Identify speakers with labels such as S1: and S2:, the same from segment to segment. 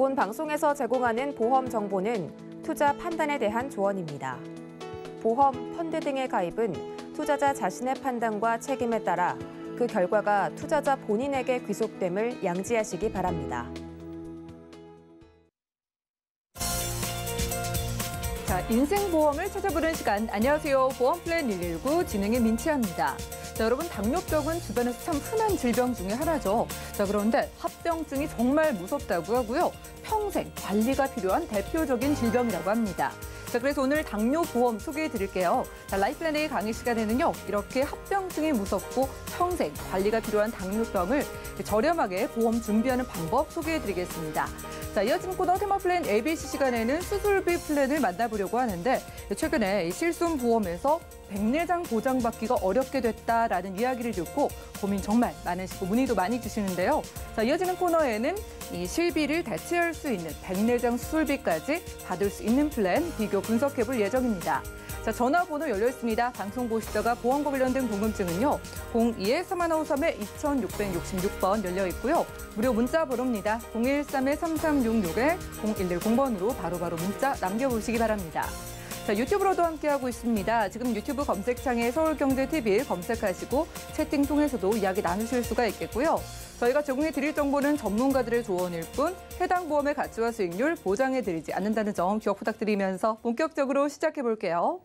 S1: 본 방송에서 제공하는 보험 정보는 투자 판단에 대한 조언입니다. 보험, 펀드 등의 가입은 투자자 자신의 판단과 책임에 따라 그 결과가 투자자 본인에게 귀속됨을 양지하시기 바랍니다.
S2: 자, 인생보험을 찾아보는 시간. 안녕하세요. 보험플랜 119 진행의 민치아입니다. 자, 여러분, 당뇨병은 주변에서 참 흔한 질병 중에 하나죠. 자, 그런데 합병증이 정말 무섭다고 하고요. 평생 관리가 필요한 대표적인 질병이라고 합니다. 자, 그래서 오늘 당뇨보험 소개해 드릴게요. 자, 라이플랜 A 강의 시간에는요, 이렇게 합병증이 무섭고 평생 관리가 필요한 당뇨병을 저렴하게 보험 준비하는 방법 소개해 드리겠습니다. 자, 이어진 코너 테마플랜 ABC 시간에는 수술비 플랜을 만나보려고 하는데, 최근에 실손보험에서 백내장 보장받기가 어렵게 됐다라는 이야기를 듣고 고민 정말 많으시고 문의도 많이 주시는데요. 자, 이어지는 코너에는 이 실비를 대체할 수 있는 백내장 수술비까지 받을 수 있는 플랜 비교 분석해 볼 예정입니다. 자, 전화번호 열려 있습니다. 방송 보시다가 보험과 관련된 궁금증은요. 02-3153-2666번 열려 있고요. 무료 문자 번호입니다. 013-3366-0110번으로 바로바로 문자 남겨보시기 바랍니다. 자, 유튜브로도 함께하고 있습니다. 지금 유튜브 검색창에 서울경제TV 검색하시고 채팅 통해서도 이야기 나누실 수가 있겠고요. 저희가 제공해드릴 정보는 전문가들의 조언일 뿐 해당 보험의 가치와 수익률 보장해드리지 않는다는 점 기억 부탁드리면서 본격적으로 시작해볼게요.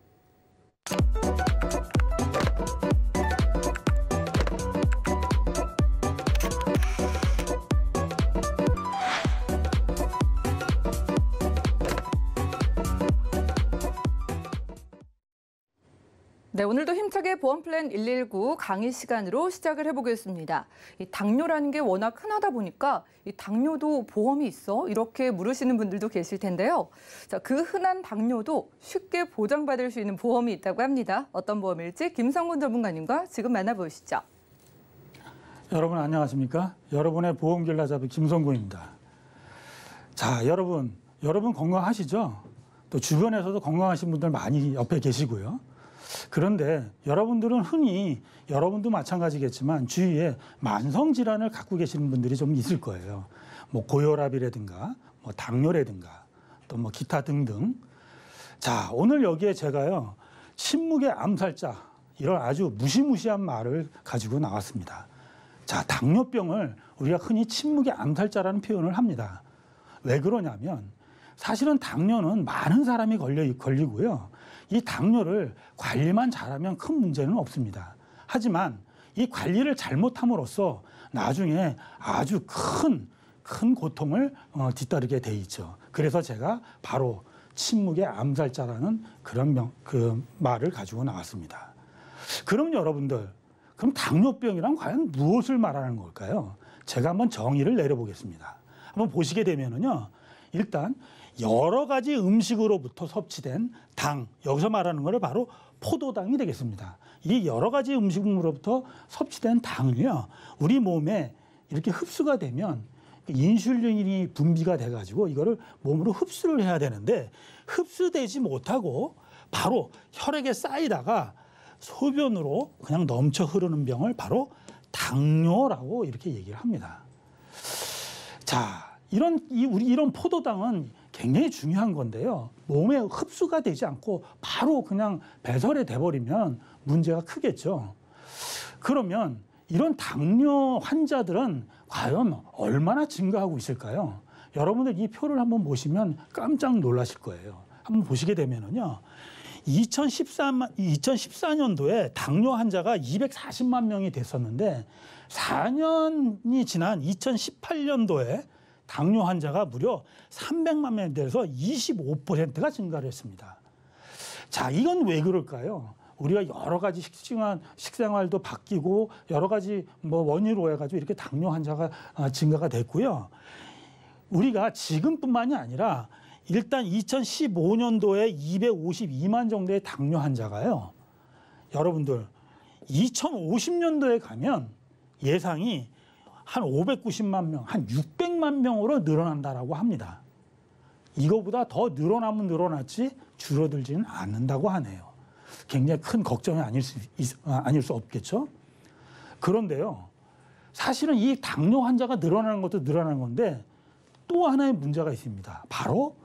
S2: 네, 오늘도 힘차게 보험플랜 119 강의 시간으로 시작을 해보겠습니다. 이 당뇨라는 게 워낙 흔하다 보니까 이 당뇨도 보험이 있어? 이렇게 물으시는 분들도 계실 텐데요. 자, 그 흔한 당뇨도 쉽게 보장받을 수 있는 보험이 있다고 합니다. 어떤 보험일지 김성군 전문가님과 지금 만나보시죠.
S3: 여러분 안녕하십니까? 여러분의 보험길라잡이 김성군입니다. 자, 여러분 건강하시죠? 또 주변에서도 건강하신 분들 많이 옆에 계시고요. 그런데 여러분들은 흔히 여러분도 마찬가지겠지만 주위에 만성질환을 갖고 계시는 분들이 좀 있을 거예요. 뭐 고혈압이라든가 뭐 당뇨라든가 또 뭐 기타 등등. 자, 오늘 여기에 제가요. 침묵의 암살자 이런 아주 무시무시한 말을 가지고 나왔습니다. 자, 당뇨병을 우리가 흔히 침묵의 암살자라는 표현을 합니다. 왜 그러냐면 사실은 당뇨는 많은 사람이 걸리고요. 이 당뇨를 관리만 잘하면 큰 문제는 없습니다. 하지만 이 관리를 잘못함으로써 나중에 아주 큰 고통을 뒤따르게 돼 있죠. 그래서 제가 바로 침묵의 암살자라는 그런 말을 가지고 나왔습니다. 그럼 여러분들, 그럼 당뇨병이란 과연 무엇을 말하는 걸까요? 제가 한번 정의를 내려보겠습니다. 한번 보시게 되면은요, 일단 여러 가지 음식으로부터 섭취된 당, 여기서 말하는 것은 바로 포도당이 되겠습니다. 이 여러 가지 음식으로부터 섭취된 당을요, 우리 몸에 이렇게 흡수가 되면 인슐린이 분비가 돼가지고 이거를 몸으로 흡수를 해야 되는데 흡수되지 못하고 바로 혈액에 쌓이다가 소변으로 그냥 넘쳐 흐르는 병을 바로 당뇨라고 이렇게 얘기를 합니다. 자, 이런 포도당은 굉장히 중요한 건데요. 몸에 흡수가 되지 않고 바로 그냥 배설이 돼버리면 문제가 크겠죠. 그러면 이런 당뇨 환자들은 과연 얼마나 증가하고 있을까요? 여러분들 이 표를 한번 보시면 깜짝 놀라실 거예요. 한번 보시게 되면은요. 2014년도에 당뇨 환자가 240만 명이 됐었는데 4년이 지난 2018년도에 당뇨 환자가 무려 300만 명이 돼서 25%가 증가를 했습니다. 자, 이건 왜 그럴까요? 우리가 여러 가지 식생활도 바뀌고 여러 가지 원인으로 해가지고 이렇게 당뇨 환자가 증가가 됐고요. 우리가 지금뿐만이 아니라 일단 2015년도에 252만 정도의 당뇨 환자가요. 여러분들 2050년도에 가면 예상이 한 590만 명, 한 600만 명으로 늘어난다라고 합니다. 이거보다 더 늘어나면 늘어났지 줄어들지는 않는다고 하네요. 굉장히 큰 걱정이 아닐 수 없겠죠. 그런데요, 사실은 이 당뇨 환자가 늘어나는 것도 늘어나는 건데 또 하나의 문제가 있습니다. 바로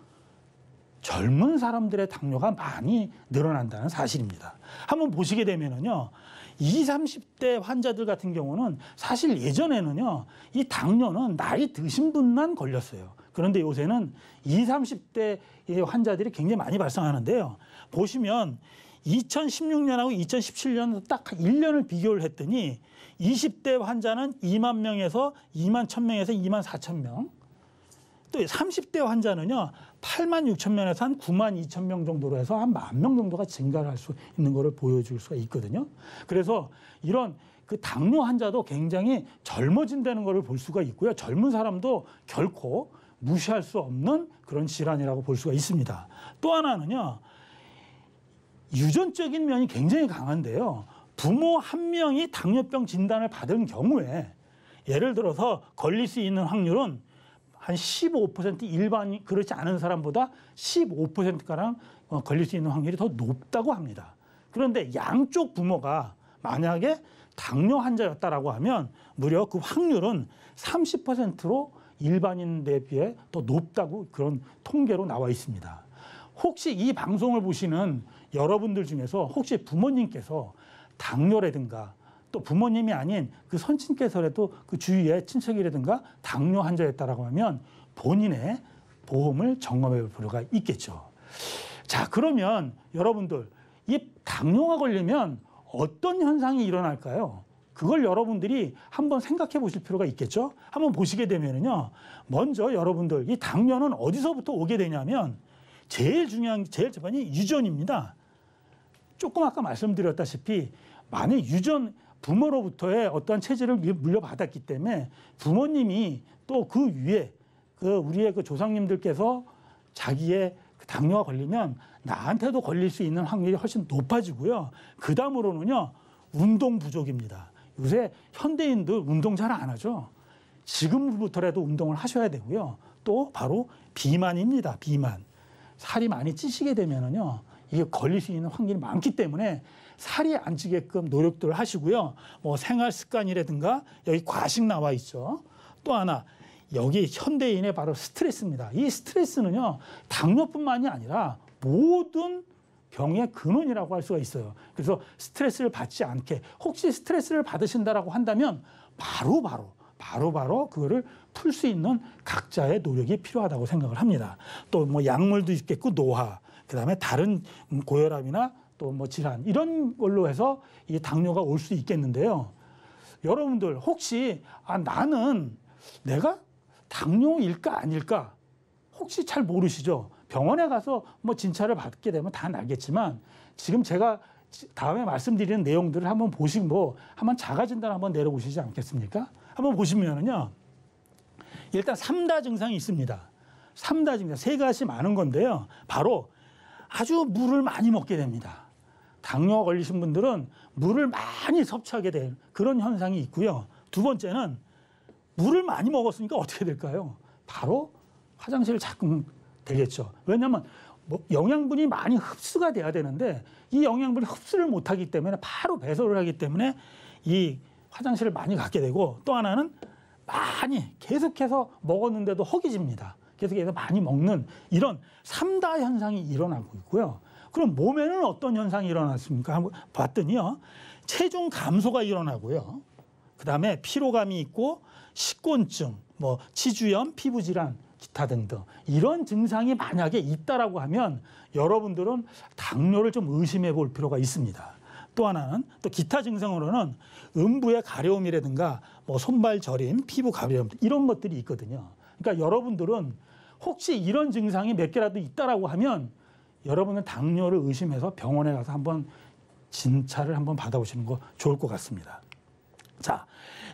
S3: 젊은 사람들의 당뇨가 많이 늘어난다는 사실입니다. 한번 보시게 되면은요, 20, 30대 환자들 같은 경우는 사실 예전에는요, 이 당뇨는 나이 드신 분만 걸렸어요. 그런데 요새는 20, 30대의 환자들이 굉장히 많이 발생하는데요. 보시면 2016년하고 2017년 딱 1년을 비교를 했더니 20대 환자는 2만 명에서 2만 1,000명에서 2만 4천 명. 또 30대 환자는요, 8만 6천 명에서 한 9만 2천 명 정도로 해서 한 1만 명 정도가 증가를 할 수 있는 것을 보여줄 수가 있거든요. 그래서 이런 그 당뇨 환자도 굉장히 젊어진다는 것을 볼 수가 있고요. 젊은 사람도 결코 무시할 수 없는 그런 질환이라고 볼 수가 있습니다. 또 하나는요, 유전적인 면이 굉장히 강한데요. 부모 한 명이 당뇨병 진단을 받은 경우에 예를 들어서 걸릴 수 있는 확률은 한 15% 일반이 그렇지 않은 사람보다 15%가량 걸릴 수 있는 확률이 더 높다고 합니다. 그런데 양쪽 부모가 만약에 당뇨 환자였다라고 하면 무려 그 확률은 30%로 일반인에 비해 더 높다고 그런 통계로 나와 있습니다. 혹시 이 방송을 보시는 여러분들 중에서 혹시 부모님께서 당뇨라든가 또 부모님이 아닌 그 선친께서라도 그 주위의 친척이라든가 당뇨 환자였다라고 하면 본인의 보험을 점검해 볼 필요가 있겠죠. 자, 그러면 여러분들 이 당뇨가 걸리면 어떤 현상이 일어날까요? 그걸 여러분들이 한번 생각해 보실 필요가 있겠죠. 한번 보시게 되면요, 먼저 여러분들 이 당뇨는 어디서부터 오게 되냐면 제일 저번이 유전입니다. 조금 아까 말씀드렸다시피 만약 유전 부모로부터의 어떤 체질을 물려받았기 때문에 부모님이 또 그 위에 우리의 그 조상님들께서 자기의 그 당뇨가 걸리면 나한테도 걸릴 수 있는 확률이 훨씬 높아지고요. 그 다음으로는요, 운동 부족입니다. 요새 현대인들 운동 잘 안 하죠. 지금부터라도 운동을 하셔야 되고요. 또 바로 비만입니다. 비만. 살이 많이 찌시게 되면은요, 이게 걸릴 수 있는 확률이 많기 때문에 살이 안 찌게끔 노력들 하시고요. 뭐 생활 습관이라든가 여기 과식 나와 있죠. 또 하나 여기 현대인의 바로 스트레스입니다. 이 스트레스는요, 당뇨뿐만이 아니라 모든 병의 근원이라고 할 수가 있어요. 그래서 스트레스를 받지 않게, 혹시 스트레스를 받으신다라고 한다면 바로 그거를 풀 수 있는 각자의 노력이 필요하다고 생각을 합니다. 또 뭐 약물도 있겠고 노화, 그다음에 다른 고혈압이나 또 뭐 질환 이런 걸로 해서 이 당뇨가 올 수 있겠는데요. 여러분들 혹시 나는 내가 당뇨일까 아닐까 혹시 잘 모르시죠? 병원에 가서 뭐 진찰을 받게 되면 다 알겠지만 지금 제가 다음에 말씀드리는 내용들을 한번 보시고 한번 자가 진단 한번 내려보시지 않겠습니까? 한번 보시면은요, 일단 3다 증상이 있습니다. 3다 증상, 세 가지 많은 건데요. 바로 아주 물을 많이 먹게 됩니다. 당뇨가 걸리신 분들은 물을 많이 섭취하게 될 그런 현상이 있고요. 두 번째는 물을 많이 먹었으니까 어떻게 될까요? 바로 화장실을 자꾸 되겠죠. 왜냐하면 뭐 영양분이 많이 흡수가 돼야 되는데 이 영양분이 흡수를 못하기 때문에 바로 배설을 하기 때문에 이 화장실을 많이 갖게 되고, 또 하나는 많이 계속해서 먹었는데도 허기집니다. 계속해서 많이 먹는 이런 3다 현상이 일어나고 있고요. 그럼 몸에는 어떤 현상이 일어났습니까? 한번 봤더니요, 체중 감소가 일어나고요. 그다음에 피로감이 있고 식곤증, 뭐 치주염, 피부질환, 기타 등등 이런 증상이 만약에 있다라고 하면 여러분들은 당뇨를 좀 의심해 볼 필요가 있습니다. 또 하나는 또 기타 증상으로는 음부의 가려움이라든가 뭐 손발 저림, 피부 가려움 이런 것들이 있거든요. 그러니까 여러분들은 혹시 이런 증상이 몇 개라도 있다라고 하면 여러분은 당뇨를 의심해서 병원에 가서 한번 진찰을 한번 받아보시는 거 좋을 것 같습니다. 자,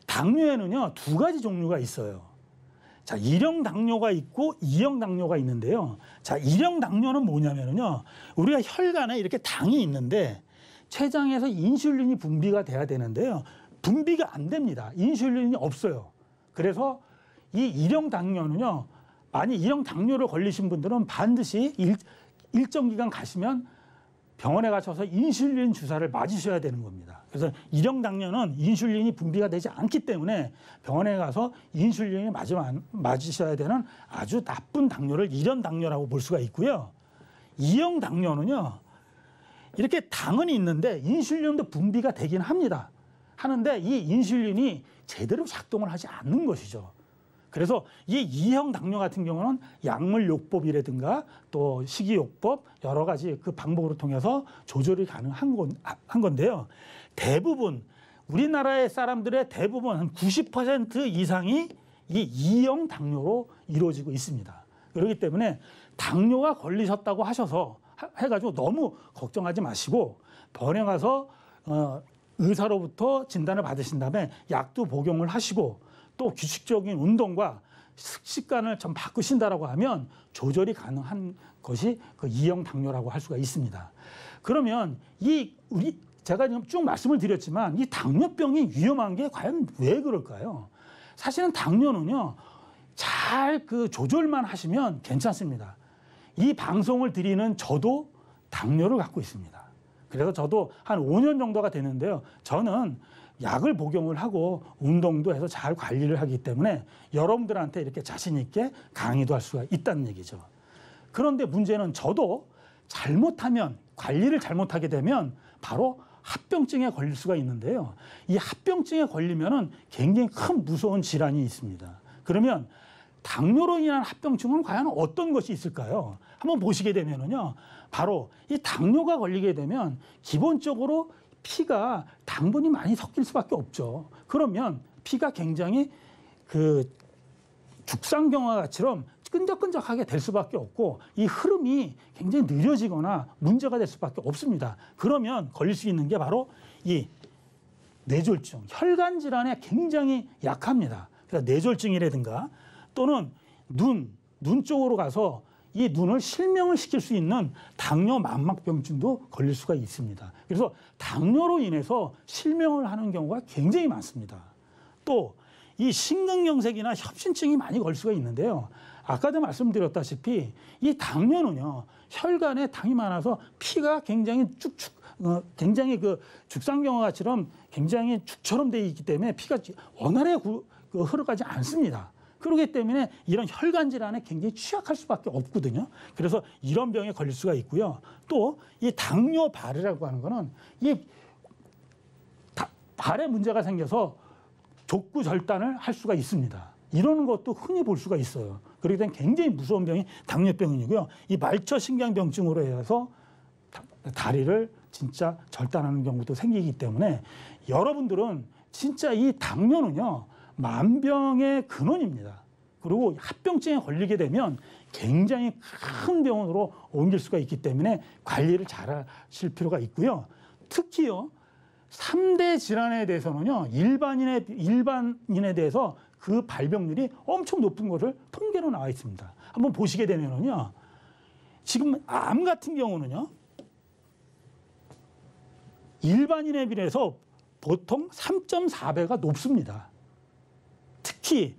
S3: 당뇨에는요, 두 가지 종류가 있어요. 자, 1형 당뇨가 있고 2형 당뇨가 있는데요. 자, 1형 당뇨는 뭐냐면요, 우리가 혈관에 이렇게 당이 있는데 췌장에서 인슐린이 분비가 돼야 되는데요. 분비가 안 됩니다. 인슐린이 없어요. 그래서 이 1형 당뇨는요, 만약 1형 당뇨를 걸리신 분들은 반드시 일정 기간 가시면 병원에 가셔서 인슐린 주사를 맞으셔야 되는 겁니다. 그래서 일형 당뇨는 인슐린이 분비가 되지 않기 때문에 병원에 가서 인슐린을 맞으셔야 되는 아주 나쁜 당뇨를 일형 당뇨라고 볼 수가 있고요. 이형 당뇨는요. 이렇게 당은 있는데 인슐린도 분비가 되긴 합니다. 하는데 이 인슐린이 제대로 작동을 하지 않는 것이죠. 그래서 이 이형 당뇨 같은 경우는 약물요법이라든가 또 식이요법 여러 가지 그 방법으로 통해서 조절이 가능한 건데요. 대부분 우리나라의 사람들의 대부분 한 90% 이상이 이 이형 당뇨로 이루어지고 있습니다. 그렇기 때문에 당뇨가 걸리셨다고 하셔서 해가지고 너무 걱정하지 마시고 병원에 가서 의사로부터 진단을 받으신 다음에 약도 복용을 하시고 또 규칙적인 운동과 식습관을 좀 바꾸신다라고 하면 조절이 가능한 것이 그 이형 당뇨라고 할 수가 있습니다. 그러면 제가 지금 쭉 말씀을 드렸지만 이 당뇨병이 위험한 게 과연 왜 그럴까요? 사실은 당뇨는요 잘 그 조절만 하시면 괜찮습니다. 이 방송을 드리는 저도 당뇨를 갖고 있습니다. 그래서 저도 한 5년 정도가 됐는데요. 저는 약을 복용을 하고 운동도 해서 잘 관리를 하기 때문에 여러분들한테 이렇게 자신 있게 강의도 할 수가 있다는 얘기죠. 그런데 문제는 저도 잘못하면 관리를 잘못하게 되면 바로 합병증에 걸릴 수가 있는데요. 이 합병증에 걸리면은 굉장히 큰 무서운 질환이 있습니다. 그러면 당뇨로 인한 합병증은 과연 어떤 것이 있을까요? 한번 보시게 되면은요. 바로 이 당뇨가 걸리게 되면 기본적으로 피가 당분이 많이 섞일 수밖에 없죠. 그러면 피가 굉장히 그 죽상경화 같이럼 끈적끈적하게 될 수밖에 없고 이 흐름이 굉장히 느려지거나 문제가 될 수밖에 없습니다. 그러면 걸릴 수 있는 게 바로 이 뇌졸중, 혈관 질환에 굉장히 약합니다. 그러니까 뇌졸중이라든가 또는 눈 쪽으로 가서 이 눈을 실명을 시킬 수 있는 당뇨 망막병증도 걸릴 수가 있습니다. 그래서 당뇨로 인해서 실명을 하는 경우가 굉장히 많습니다. 또 이 심근경색이나 협신증이 많이 걸릴 수가 있는데요. 아까도 말씀드렸다시피 이 당뇨는요 혈관에 당이 많아서 피가 굉장히 굉장히 그 죽상경화처럼 굉장히 죽처럼 되어 있기 때문에 피가 원활하게 흘러가지 않습니다. 그렇기 때문에 이런 혈관 질환에 굉장히 취약할 수밖에 없거든요. 그래서 이런 병에 걸릴 수가 있고요. 또 이 당뇨발이라고 하는 거는 이 발에 문제가 생겨서 족구절단을 할 수가 있습니다. 이런 것도 흔히 볼 수가 있어요. 그렇기 때문에 굉장히 무서운 병이 당뇨병이고요. 이 말초신경병증으로 해서 다리를 진짜 절단하는 경우도 생기기 때문에 여러분들은 진짜 이 당뇨는요. 만병의 근원입니다. 그리고 합병증에 걸리게 되면 굉장히 큰 병으로 옮길 수가 있기 때문에 관리를 잘 하실 필요가 있고요. 특히요. 3대 질환에 대해서는요. 일반인에 대해서 그 발병률이 엄청 높은 것을 통계로 나와 있습니다. 한번 보시게 되면은요. 지금 암 같은 경우는요. 일반인에 비해서 보통 3.4배가 높습니다. 특히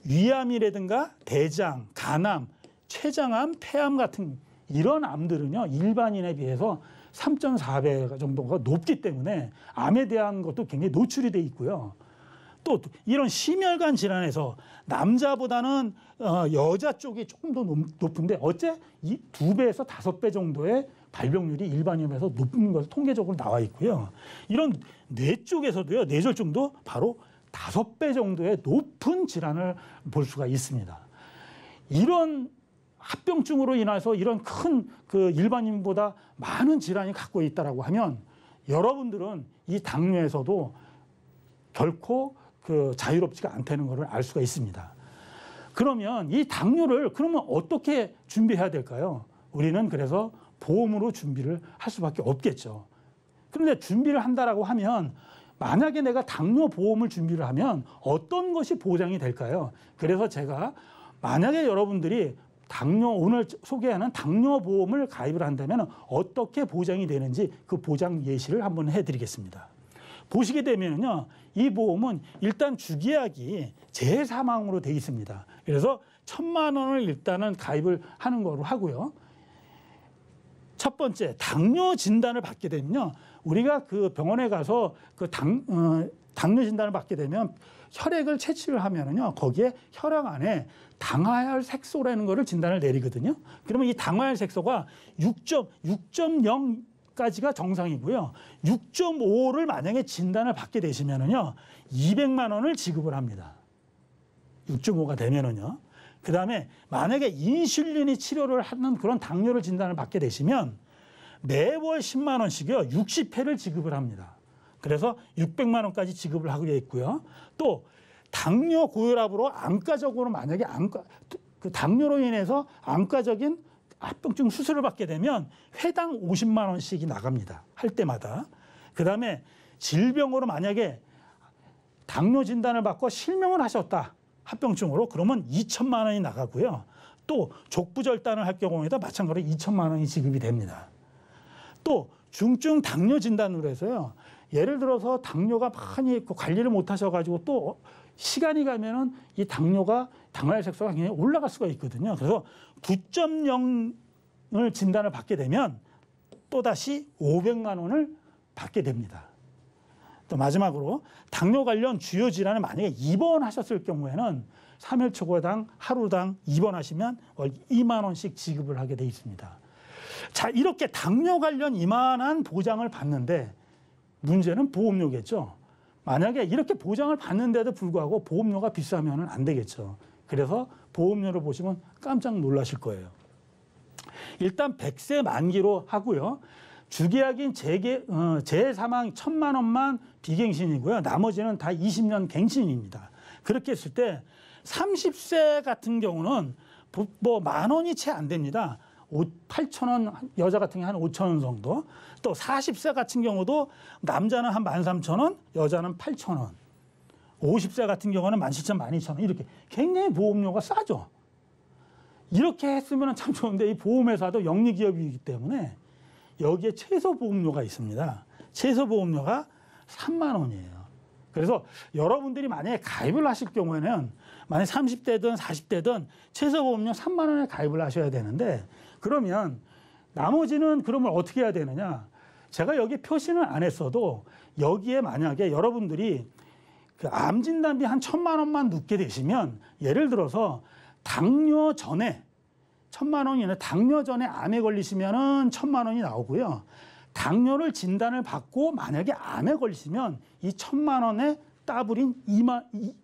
S3: 위암이라든가 대장, 간암, 췌장암, 폐암 같은 이런 암들은요. 일반인에 비해서 3.4배 정도가 높기 때문에 암에 대한 것도 굉장히 노출이 돼 있고요. 또 이런 심혈관 질환에서 남자보다는 여자 쪽이 조금 더 높은데 어째 이 2배에서 5배 정도의 발병률이 일반인에 비해서 높은 것으로 통계적으로 나와 있고요. 이런 뇌 쪽에서도요. 뇌졸중도 바로 5배 정도의 높은 질환을 볼 수가 있습니다. 이런 합병증으로 인해서 이런 큰 그 일반인보다 많은 질환이 갖고 있다라고 하면 여러분들은 이 당뇨에서도 결코 그 자유롭지가 않다는 것을 알 수가 있습니다. 그러면 이 당뇨를 그러면 어떻게 준비해야 될까요? 우리는 그래서 보험으로 준비를 할 수밖에 없겠죠. 그런데 준비를 한다라고 하면 만약에 내가 당뇨 보험을 준비를 하면 어떤 것이 보장이 될까요? 그래서 제가 만약에 여러분들이 오늘 소개하는 당뇨 보험을 가입을 한다면 어떻게 보장이 되는지 그 보장 예시를 한번 해드리겠습니다. 보시게 되면요, 이 보험은 일단 주계약이 재사망으로 되어 있습니다. 그래서 1,000만 원을 일단은 가입을 하는 거로 하고요. 첫 번째, 당뇨 진단을 받게 되면요. 우리가 그 병원에 가서 그 당뇨 진단을 받게 되면 혈액을 채취를 하면은요. 거기에 혈액 안에 당화혈 색소라는 거를 진단을 내리거든요. 그러면 이 당화혈 색소가 6.0까지가 정상이고요. 6.5를 만약에 진단을 받게 되시면은요. 200만 원을 지급을 합니다. 6.5가 되면은요. 그다음에 만약에 인슐린이 치료를 하는 그런 당뇨를 진단을 받게 되시면 매월 10만 원씩이요. 60회를 지급을 합니다. 그래서 600만 원까지 지급을 하게 있고요. 또 당뇨 고혈압으로 안과적으로 만약에 그 당뇨로 인해서 안과적인 합병증 수술을 받게 되면 회당 50만 원씩이 나갑니다. 할 때마다. 그다음에 질병으로 만약에 당뇨 진단을 받고 실명을 하셨다. 합병증으로 그러면 2천만 원이 나가고요. 또 족부절단을 할 경우에도 마찬가지로 2천만 원이 지급이 됩니다. 또 중증 당뇨 진단으로 해서요. 예를 들어서 당뇨가 많이 관리를 못 하셔가지고 또 시간이 가면은 이 당화혈 색소가 굉장히 올라갈 수가 있거든요. 그래서 9.0을 진단을 받게 되면 또다시 500만 원을 받게 됩니다. 또 마지막으로 당뇨 관련 주요 질환을 만약에 입원하셨을 경우에는 3일 초과당 하루당 입원하시면 월 2만 원씩 지급을 하게 돼 있습니다. 자, 이렇게 당뇨 관련 이만한 보장을 받는데 문제는 보험료겠죠. 만약에 이렇게 보장을 받는데도 불구하고 보험료가 비싸면 안 되겠죠. 그래서 보험료를 보시면 깜짝 놀라실 거예요. 일단 100세 만기로 하고요. 주계약인 재사망 1,000만 원만 비갱신이고요. 나머지는 다 20년 갱신입니다. 그렇게 했을 때 30세 같은 경우는 뭐 만 원이 채 안 됩니다. 8,000원, 여자 같은 경우 한 5,000원 정도. 또 40세 같은 경우도 남자는 한 13,000원, 여자는 8,000원. 50세 같은 경우는 17,000원, 12,000원 이렇게 굉장히 보험료가 싸죠. 이렇게 했으면 참 좋은데 이 보험회사도 영리기업이기 때문에 여기에 최소 보험료가 있습니다. 최소 보험료가 3만 원이에요. 그래서 여러분들이 만약에 가입을 하실 경우에는 만약 30대든 40대든 최소 보험료 3만 원에 가입을 하셔야 되는데 그러면 나머지는 그러면 어떻게 해야 되느냐? 제가 여기 표시는 안 했어도 여기에 만약에 여러분들이 그 암 진단비 한 1,000만 원만 넣게 되시면 예를 들어서 당뇨 전에 1,000만 원이 아니라 당뇨 전에 암에 걸리시면은 1,000만 원이 나오고요. 당뇨를 진단을 받고 만약에 암에 걸리시면 이 1,000만 원에 따블인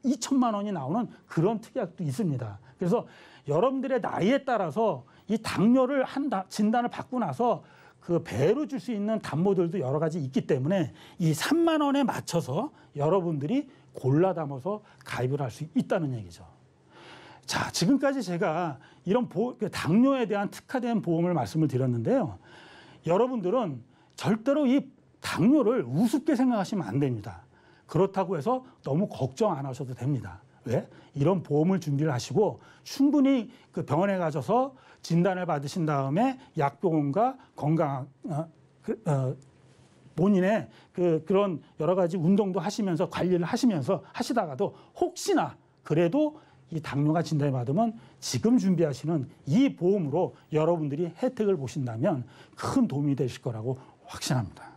S3: 2천만 원이 나오는 그런 특약도 있습니다. 그래서 여러분들의 나이에 따라서 이 당뇨를 진단을 받고 나서 그 배로 줄 수 있는 담보들도 여러 가지 있기 때문에 이 3만 원에 맞춰서 여러분들이 골라 담아서 가입을 할 수 있다는 얘기죠. 자, 지금까지 제가 이런 당뇨에 대한 특화된 보험을 말씀을 드렸는데요. 여러분들은 절대로 이 당뇨를 우습게 생각하시면 안 됩니다. 그렇다고 해서 너무 걱정 안 하셔도 됩니다. 왜? 이런 보험을 준비를 하시고 충분히 그 병원에 가셔서 진단을 받으신 다음에 약병원과 본인의 그런 여러 가지 운동도 하시면서 관리를 하시면서 하시다가도 혹시나 그래도 이 당뇨가 진단을 받으면 지금 준비하시는 이 보험으로 여러분들이 혜택을 보신다면 큰 도움이 되실 거라고 확신합니다.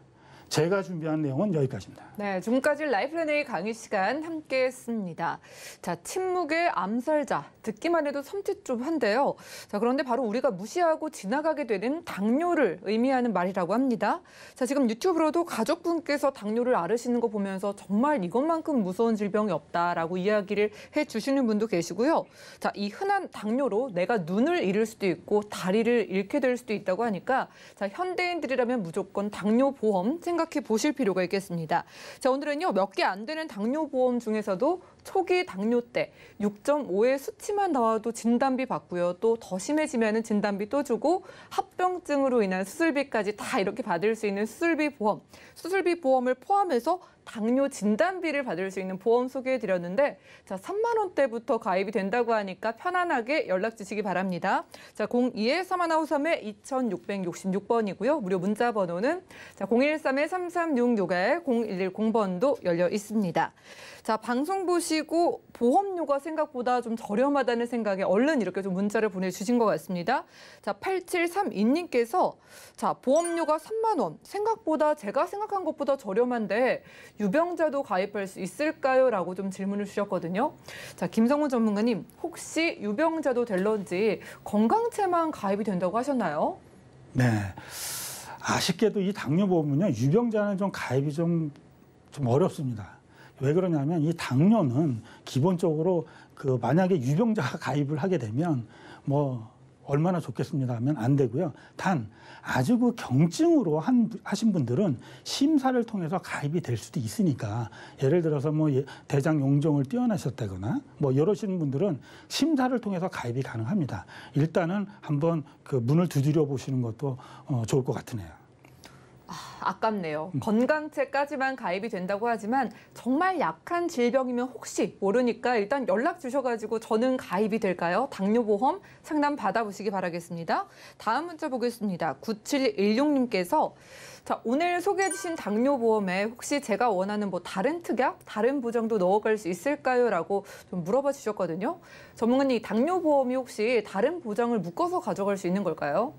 S3: 제가 준비한 내용은 여기까지입니다.
S2: 네, 지금까지 라이프라인의 강의 시간 함께했습니다. 자, 침묵의 암살자 듣기만 해도 섬찟 좀 한데요. 자, 그런데 바로 우리가 무시하고 지나가게 되는 당뇨를 의미하는 말이라고 합니다. 자, 지금 유튜브로도 가족분께서 당뇨를 앓으시는 거 보면서 정말 이것만큼 무서운 질병이 없다라고 이야기를 해주시는 분도 계시고요. 자, 이 흔한 당뇨로 내가 눈을 잃을 수도 있고 다리를 잃게 될 수도 있다고 하니까 자, 현대인들이라면 무조건 당뇨 보험 생각해 보실 필요가 있겠습니다. 자, 오늘은요, 몇 개 안 되는 당뇨보험 중에서도 초기 당뇨 때 6.5의 수치만 나와도 진단비 받고요. 또 더 심해지면은 진단비 또 주고 합병증으로 인한 수술비까지 다 이렇게 받을 수 있는 수술비 보험. 수술비 보험을 포함해서 당뇨 진단비를 받을 수 있는 보험 소개해드렸는데 자 3만 원대부터 가입이 된다고 하니까 편안하게 연락 주시기 바랍니다. 자 02-3153-2666번이고요. 무료 문자 번호는 자 013-3366-0110번도 열려 있습니다. 자 방송 보시고 보험료가 생각보다 좀 저렴하다는 생각에 얼른 이렇게 좀 문자를 보내주신 것 같습니다. 자 8732님께서 자 보험료가 3만 원 생각보다 제가 생각한 것보다 저렴한데 유병자도 가입할 수 있을까요? 라고 좀 질문을 주셨거든요. 자 김성훈 전문가님 혹시 유병자도 될런지 건강체만 가입이 된다고 하셨나요?
S3: 네. 아쉽게도 이 당뇨보험은요, 유병자는 좀 가입이 좀 어렵습니다. 왜 그러냐면 이 당뇨는 기본적으로 만약에 유병자가 가입을 하게 되면 뭐 얼마나 좋겠습니다 하면 안 되고요. 단 아주 경증으로 하신 분들은 심사를 통해서 가입이 될 수도 있으니까 예를 들어서 뭐 대장 용종을 뛰어나셨다거나 뭐 이러시는 분들은 심사를 통해서 가입이 가능합니다. 일단은 한번 문을 두드려 보시는 것도 좋을 것 같으네요.
S2: 아깝네요. 건강체까지만 가입이 된다고 하지만 정말 약한 질병이면 혹시 모르니까 일단 연락 주셔가지고 저는 가입이 될까요? 당뇨보험 상담 받아보시기 바라겠습니다. 다음 문자 보겠습니다. 9716님께서 자, 오늘 소개해 주신 당뇨보험에 혹시 제가 원하는 뭐 다른 특약, 다른 보장도 넣어갈 수 있을까요? 라고 좀 물어봐 주셨거든요. 전문가님, 당뇨보험이 혹시 다른 보장을 묶어서 가져갈 수 있는 걸까요?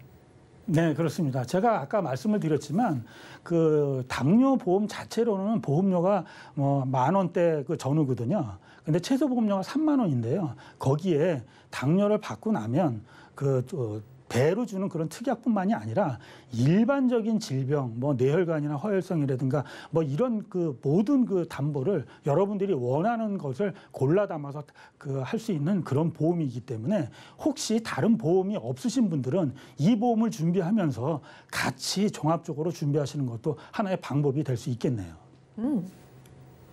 S3: 네, 그렇습니다. 제가 아까 말씀을 드렸지만 당뇨 보험 자체로는 보험료가 뭐 10,000원대 전후거든요. 근데 최소 보험료가 3만 원인데요. 거기에 당뇨를 받고 나면 배로 주는 그런 특약뿐만이 아니라 일반적인 질병, 뭐 뇌혈관이나 허혈성이라든가 뭐 이런 모든 담보를 여러분들이 원하는 것을 골라 담아서 할 수 있는 그런 보험이기 때문에 혹시 다른 보험이 없으신 분들은 이 보험을 준비하면서 같이 종합적으로 준비하시는 것도 하나의 방법이 될 수 있겠네요.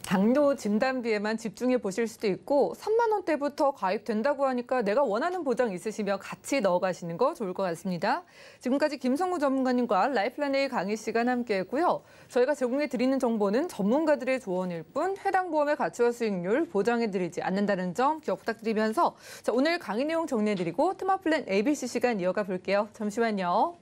S2: 당뇨 진단비에만 집중해 보실 수도 있고 3만 원대부터 가입된다고 하니까 내가 원하는 보장 있으시면 같이 넣어가시는 거 좋을 것 같습니다. 지금까지 김성구 전문가님과 라이플라인 A 강의 시간 함께했고요. 저희가 제공해 드리는 정보는 전문가들의 조언일 뿐 해당 보험의 가치와 수익률 보장해 드리지 않는다는 점 기억 부탁드리면서 자, 오늘 강의 내용 정리해 드리고 테마플랜 ABC 시간 이어가 볼게요. 잠시만요.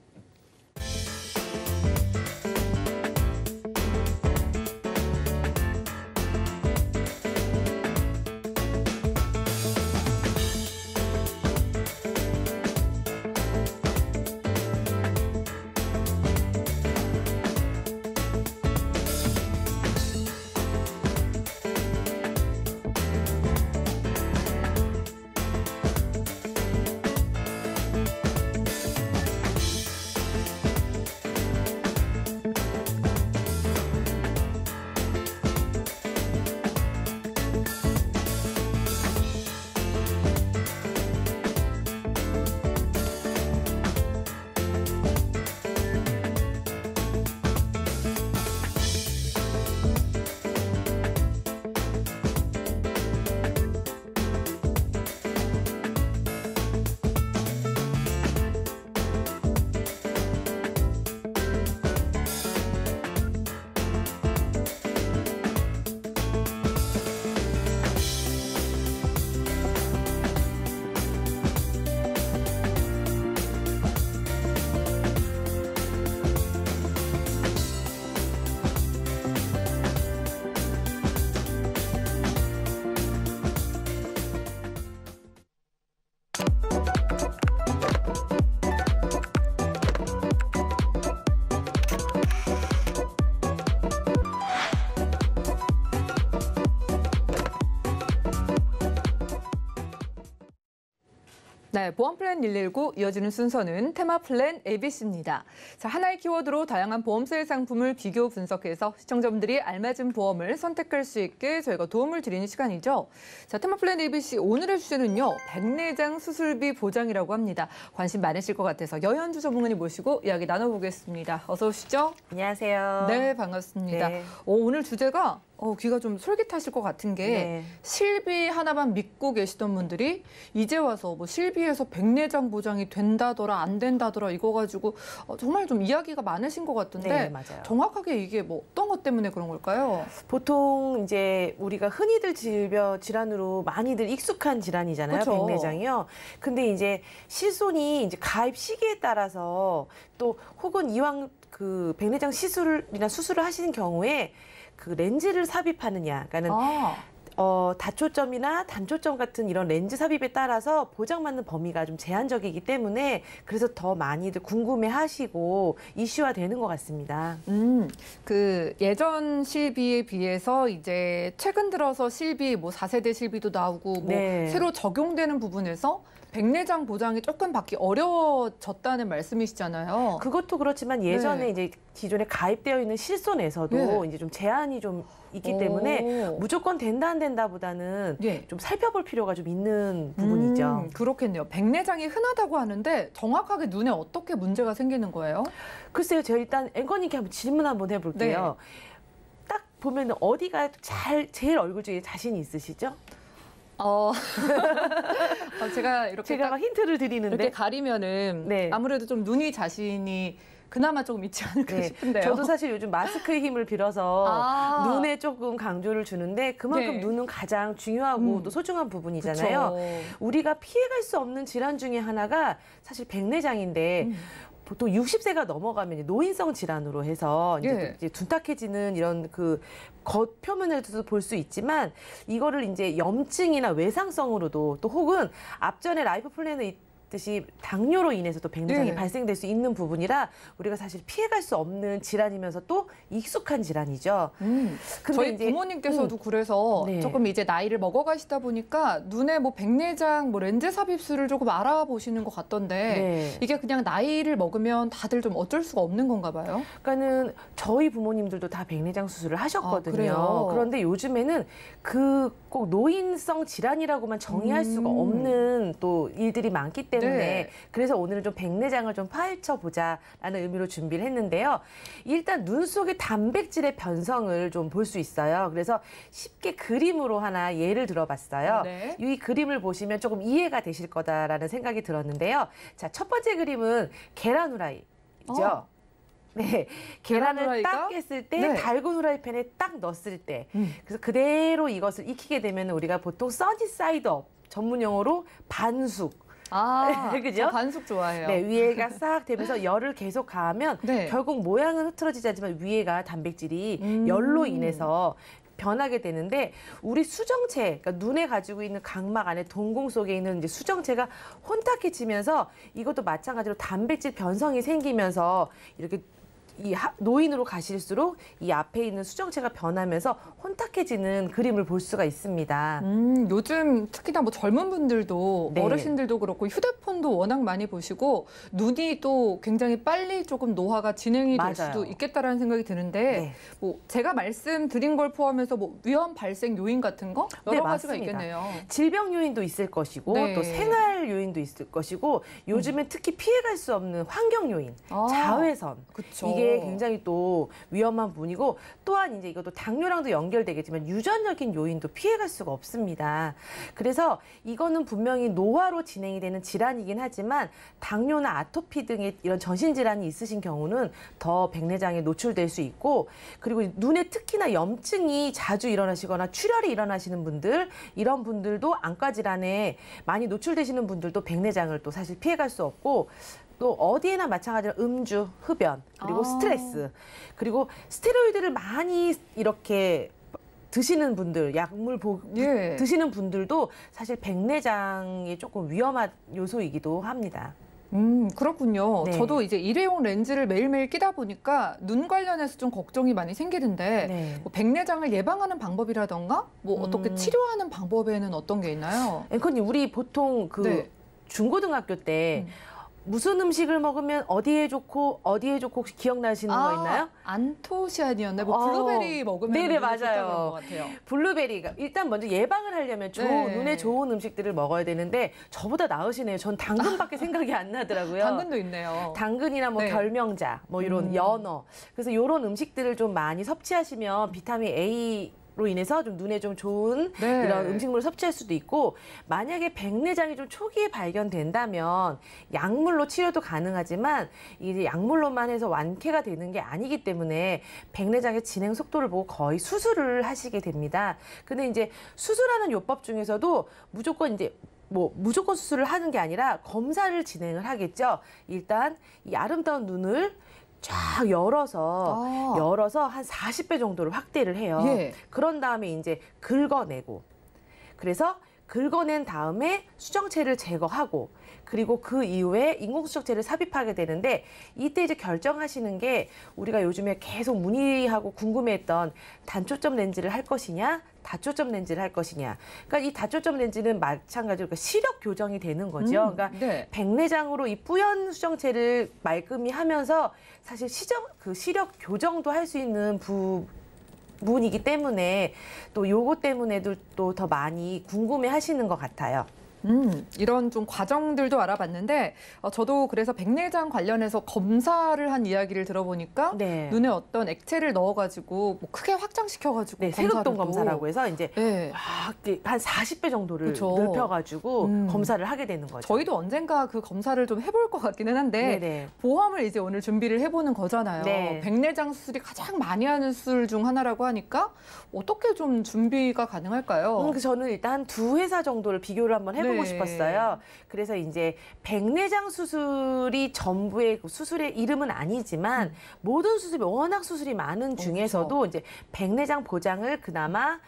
S2: 네, 보험플랜 119 이어지는 순서는 테마플랜 ABC입니다. 자, 하나의 키워드로 다양한 보험세 상품을 비교 분석해서 시청자분들이 알맞은 보험을 선택할 수 있게 저희가 도움을 드리는 시간이죠. 자, 테마플랜 ABC 오늘의 주제는요. 백내장 수술비 보장이라고 합니다. 관심 많으실 것 같아서 여현주 전문가님 모시고 이야기 나눠보겠습니다. 어서 오시죠.
S4: 안녕하세요.
S2: 네, 반갑습니다.
S4: 네.
S2: 오늘 주제가 귀가 좀 솔깃하실 것 같은 게
S4: 네.
S2: 실비 하나만 믿고 계시던 분들이 이제 와서 뭐 실비에서 백내장 보장이 된다더라 안 된다더라 이거 가지고 정말 좀 이야기가 많으신 것 같은데
S4: 네, 맞아요.
S2: 정확하게 이게 뭐 어떤 것 때문에 그런 걸까요?
S4: 보통 이제 우리가 흔히들 질환으로 많이들 익숙한 질환이잖아요.
S2: 그쵸.
S4: 백내장이요. 근데 이제 실손이 이제 가입 시기에 따라서 또 혹은 이왕 그 백내장 시술이나 수술을 하시는 경우에 그 렌즈를 삽입하느냐, 그러니까는 다초점이나 단초점 같은 이런 렌즈 삽입에 따라서 보장받는 범위가 좀 제한적이기 때문에 그래서 더 많이들 궁금해하시고 이슈화되는 것 같습니다.
S2: 그 예전 실비에 비해서 이제 최근 들어서 실비 뭐 4세대 실비도 나오고 뭐
S4: 네.
S2: 새로 적용되는 부분에서 백내장 보장이 조금 받기 어려워졌다는 말씀이시잖아요.
S4: 그것도 그렇지만 예전에
S2: 네.
S4: 이제 기존에 가입되어 있는 실손에서도
S2: 네.
S4: 이제 좀 제한이 좀 있기 때문에 무조건 된다 안 된다보다는
S2: 예.
S4: 좀 살펴볼 필요가 좀 있는 부분이죠.
S2: 그렇겠네요. 백내장이 흔하다고 하는데 정확하게 눈에 어떻게 문제가 생기는 거예요?
S4: 글쎄요, 제가 일단 앵커님께 한번 질문 한번 해볼게요. 딱 보면 어디가 제일 얼굴 중에 자신이 있으시죠?
S2: 제가 이렇게
S4: 제가 막 힌트를
S2: 이렇게
S4: 드리는데
S2: 가리면은
S4: 네.
S2: 아무래도 좀 눈이 자신이 그나마 조금 있지 않을까
S4: 네,
S2: 싶은데요.
S4: 저도 사실 요즘 마스크의 힘을 빌어서 눈에 조금 강조를 주는데 그만큼
S2: 네.
S4: 눈은 가장 중요하고 또 소중한 부분이잖아요.
S2: 그쵸.
S4: 우리가 피해갈 수 없는 질환 중에 하나가 사실 백내장인데 보통 60세가 넘어가면 이제 노인성 질환으로 해서 이제 둔탁해지는 이런 그 겉표면에서도 볼 수 있지만 이거를 이제 염증이나 외상성으로도 또 혹은 앞전에 라이프 플랜에 있듯이 당뇨로 인해서 또 백내장이 발생될 수 있는 부분이라 우리가 사실 피해갈 수 없는 질환이면서 또 익숙한 질환이죠. 근데
S2: 저희
S4: 이제
S2: 부모님께서도 그래서
S4: 네.
S2: 조금 이제 나이를 먹어가시다 보니까 눈에 뭐 백내장, 뭐 렌즈 삽입술을 조금 알아보시는 것 같던데
S4: 네.
S2: 이게 그냥 나이를 먹으면 다들 좀 어쩔 수가 없는 건가 봐요.
S4: 그러니까는 저희 부모님들도 다 백내장 수술을 하셨거든요.
S2: 그래요?
S4: 그런데 요즘에는 그 꼭 노인성 질환이라고만 정의할 수가 없는 또 일들이 많기 때문에
S2: 네.
S4: 그래서 오늘은 좀 백내장을 좀 파헤쳐 보자라는 의미로 준비를 했는데요. 일단 눈 속의 단백질의 변성을 좀 볼 수 있어요. 그래서 쉽게 그림으로 하나 예를 들어봤어요.
S2: 네.
S4: 이 그림을 보시면 조금 이해가 되실 거다라는 생각이 들었는데요. 자, 첫 번째 그림은 계란 후라이죠. 네, 계란을
S2: 후라이가?
S4: 딱 깼을 때
S2: 네.
S4: 달군 후라이팬에 딱 넣었을 때 그래서 그대로 이것을 익히게 되면 우리가 보통 써니사이드업 전문 용어로 반숙 그죠?
S2: 저 반숙 좋아해요.
S4: 네, 위에가 싹 되면서 열을 계속 가하면
S2: 네.
S4: 결국 모양은 흐트러지지 않지만 위에가 단백질이 열로 인해서 변하게 되는데 우리 수정체, 그러니까 눈에 가지고 있는 각막 안에 동공 속에 있는 이제 수정체가 혼탁해지면서 이것도 마찬가지로 단백질 변성이 생기면서 이렇게 노인으로 가실수록 이 앞에 있는 수정체가 변하면서 혼탁해지는 그림을 볼 수가 있습니다.
S2: 요즘 특히나 뭐 젊은 분들도
S4: 네.
S2: 어르신들도 그렇고 휴대폰도 워낙 많이 보시고 눈이 또 굉장히 빨리 조금 노화가 진행이
S4: 맞아요.
S2: 될 수도 있겠다라는 생각이 드는데
S4: 네.
S2: 뭐 제가 말씀드린 걸 포함해서 뭐 위험 발생 요인 같은 거 여러
S4: 네,
S2: 가지가
S4: 맞습니다.
S2: 있겠네요.
S4: 질병 요인도 있을 것이고
S2: 네.
S4: 또 생활 요인도 있을 것이고 요즘에 특히 피해갈 수 없는 환경 요인, 자외선
S2: 그쵸.
S4: 이게 굉장히 또 위험한 부분이고 또한 이제 이것도 당뇨랑도 연결되겠지만 유전적인 요인도 피해갈 수가 없습니다. 그래서 이거는 분명히 노화로 진행이 되는 질환이긴 하지만 당뇨나 아토피 등의 이런 전신 질환이 있으신 경우는 더 백내장에 노출될 수 있고 그리고 눈에 특히나 염증이 자주 일어나시거나 출혈이 일어나시는 분들 이런 분들도 안과 질환에 많이 노출되시는 분들도 백내장을 또 사실 피해갈 수 없고 또 어디에나 마찬가지로 음주, 흡연, 그리고 스트레스, 그리고 스테로이드를 많이 이렇게 드시는 분들, 약물 드시는 분들도 사실 백내장이 조금 위험한 요소이기도 합니다.
S2: 그렇군요.
S4: 네.
S2: 저도 이제 일회용 렌즈를 매일매일 끼다 보니까 눈 관련해서 좀 걱정이 많이 생기는데
S4: 네.
S2: 뭐 백내장을 예방하는 방법이라던가 뭐 어떻게 치료하는 방법에는 어떤 게 있나요?
S4: 앵커님, 우리 보통 그
S2: 네.
S4: 중고등학교 때 무슨 음식을 먹으면 어디에 좋고 혹시 기억나시는 거 있나요?
S2: 안토시아닌이었나요? 뭐 블루베리 먹으면
S4: 네네,
S2: 눈이
S4: 맞아요.
S2: 좋다고 그런 것 같아요.
S4: 블루베리가 일단 먼저 예방을 하려면
S2: 네.
S4: 눈에 좋은 음식들을 먹어야 되는데 저보다 나으시네요. 전 당근밖에 생각이 안 나더라고요.
S2: 당근도 있네요.
S4: 당근이나 뭐
S2: 네.
S4: 결명자, 뭐 이런 연어. 그래서 이런 음식들을 좀 많이 섭취하시면 비타민 A 로 인해서 좀 눈에 좀 좋은
S2: 네.
S4: 이런 음식물을 섭취할 수도 있고, 만약에 백내장이 좀 초기에 발견된다면 약물로 치료도 가능하지만 이제 약물로만 해서 완쾌가 되는 게 아니기 때문에 백내장의 진행 속도를 보고 거의 수술을 하시게 됩니다. 근데 이제 수술하는 요법 중에서도 무조건 수술을 하는 게 아니라 검사를 진행을 하겠죠. 일단 이 아름다운 눈을 쫙 열어서 한 40배 정도를 확대를 해요.
S2: 예.
S4: 그런 다음에 이제 긁어내고, 그래서 긁어낸 다음에 수정체를 제거하고, 그리고 그 이후에 인공수정체를 삽입하게 되는데, 이때 이제 결정하시는 게 우리가 요즘에 계속 문의하고 궁금해했던 단초점 렌즈를 할 것이냐, 다초점 렌즈를 할 것이냐. 그러니까 이 다초점 렌즈는 마찬가지로 시력 교정이 되는 거죠. 그러니까
S2: 네.
S4: 백내장으로 이 뿌연 수정체를 말끔히 하면서 사실 시력 교정도 할 수 있는 부분이기 때문에 또 요거 때문에도 또 더 많이 궁금해 하시는 것 같아요.
S2: 이런 좀 과정들도 알아봤는데 저도 그래서 백내장 관련해서 검사를 한 이야기를 들어보니까
S4: 네.
S2: 눈에 어떤 액체를 넣어가지고 뭐 크게 확장시켜가지고
S4: 네, 세극동 검사라고 해서 이제
S2: 네.
S4: 한 40배 정도를
S2: 그쵸.
S4: 넓혀가지고 검사를 하게 되는 거죠.
S2: 저희도 언젠가 그 검사를 좀 해볼 것 같기는 한데
S4: 네네.
S2: 보험을 이제 오늘 준비를 해보는 거잖아요.
S4: 네.
S2: 백내장 수술이 가장 많이 하는 수술 중 하나라고 하니까 어떻게 좀 준비가 가능할까요?
S4: 저는 일단 두 회사 정도를 비교를 한번 해보고
S2: 네.
S4: 싶었어요. 그래서 이제 백내장 수술이 전부의 수술의 이름은 아니지만 모든 수술이 워낙 수술이 많은 중에서도 이제 백내장 보장을 그나마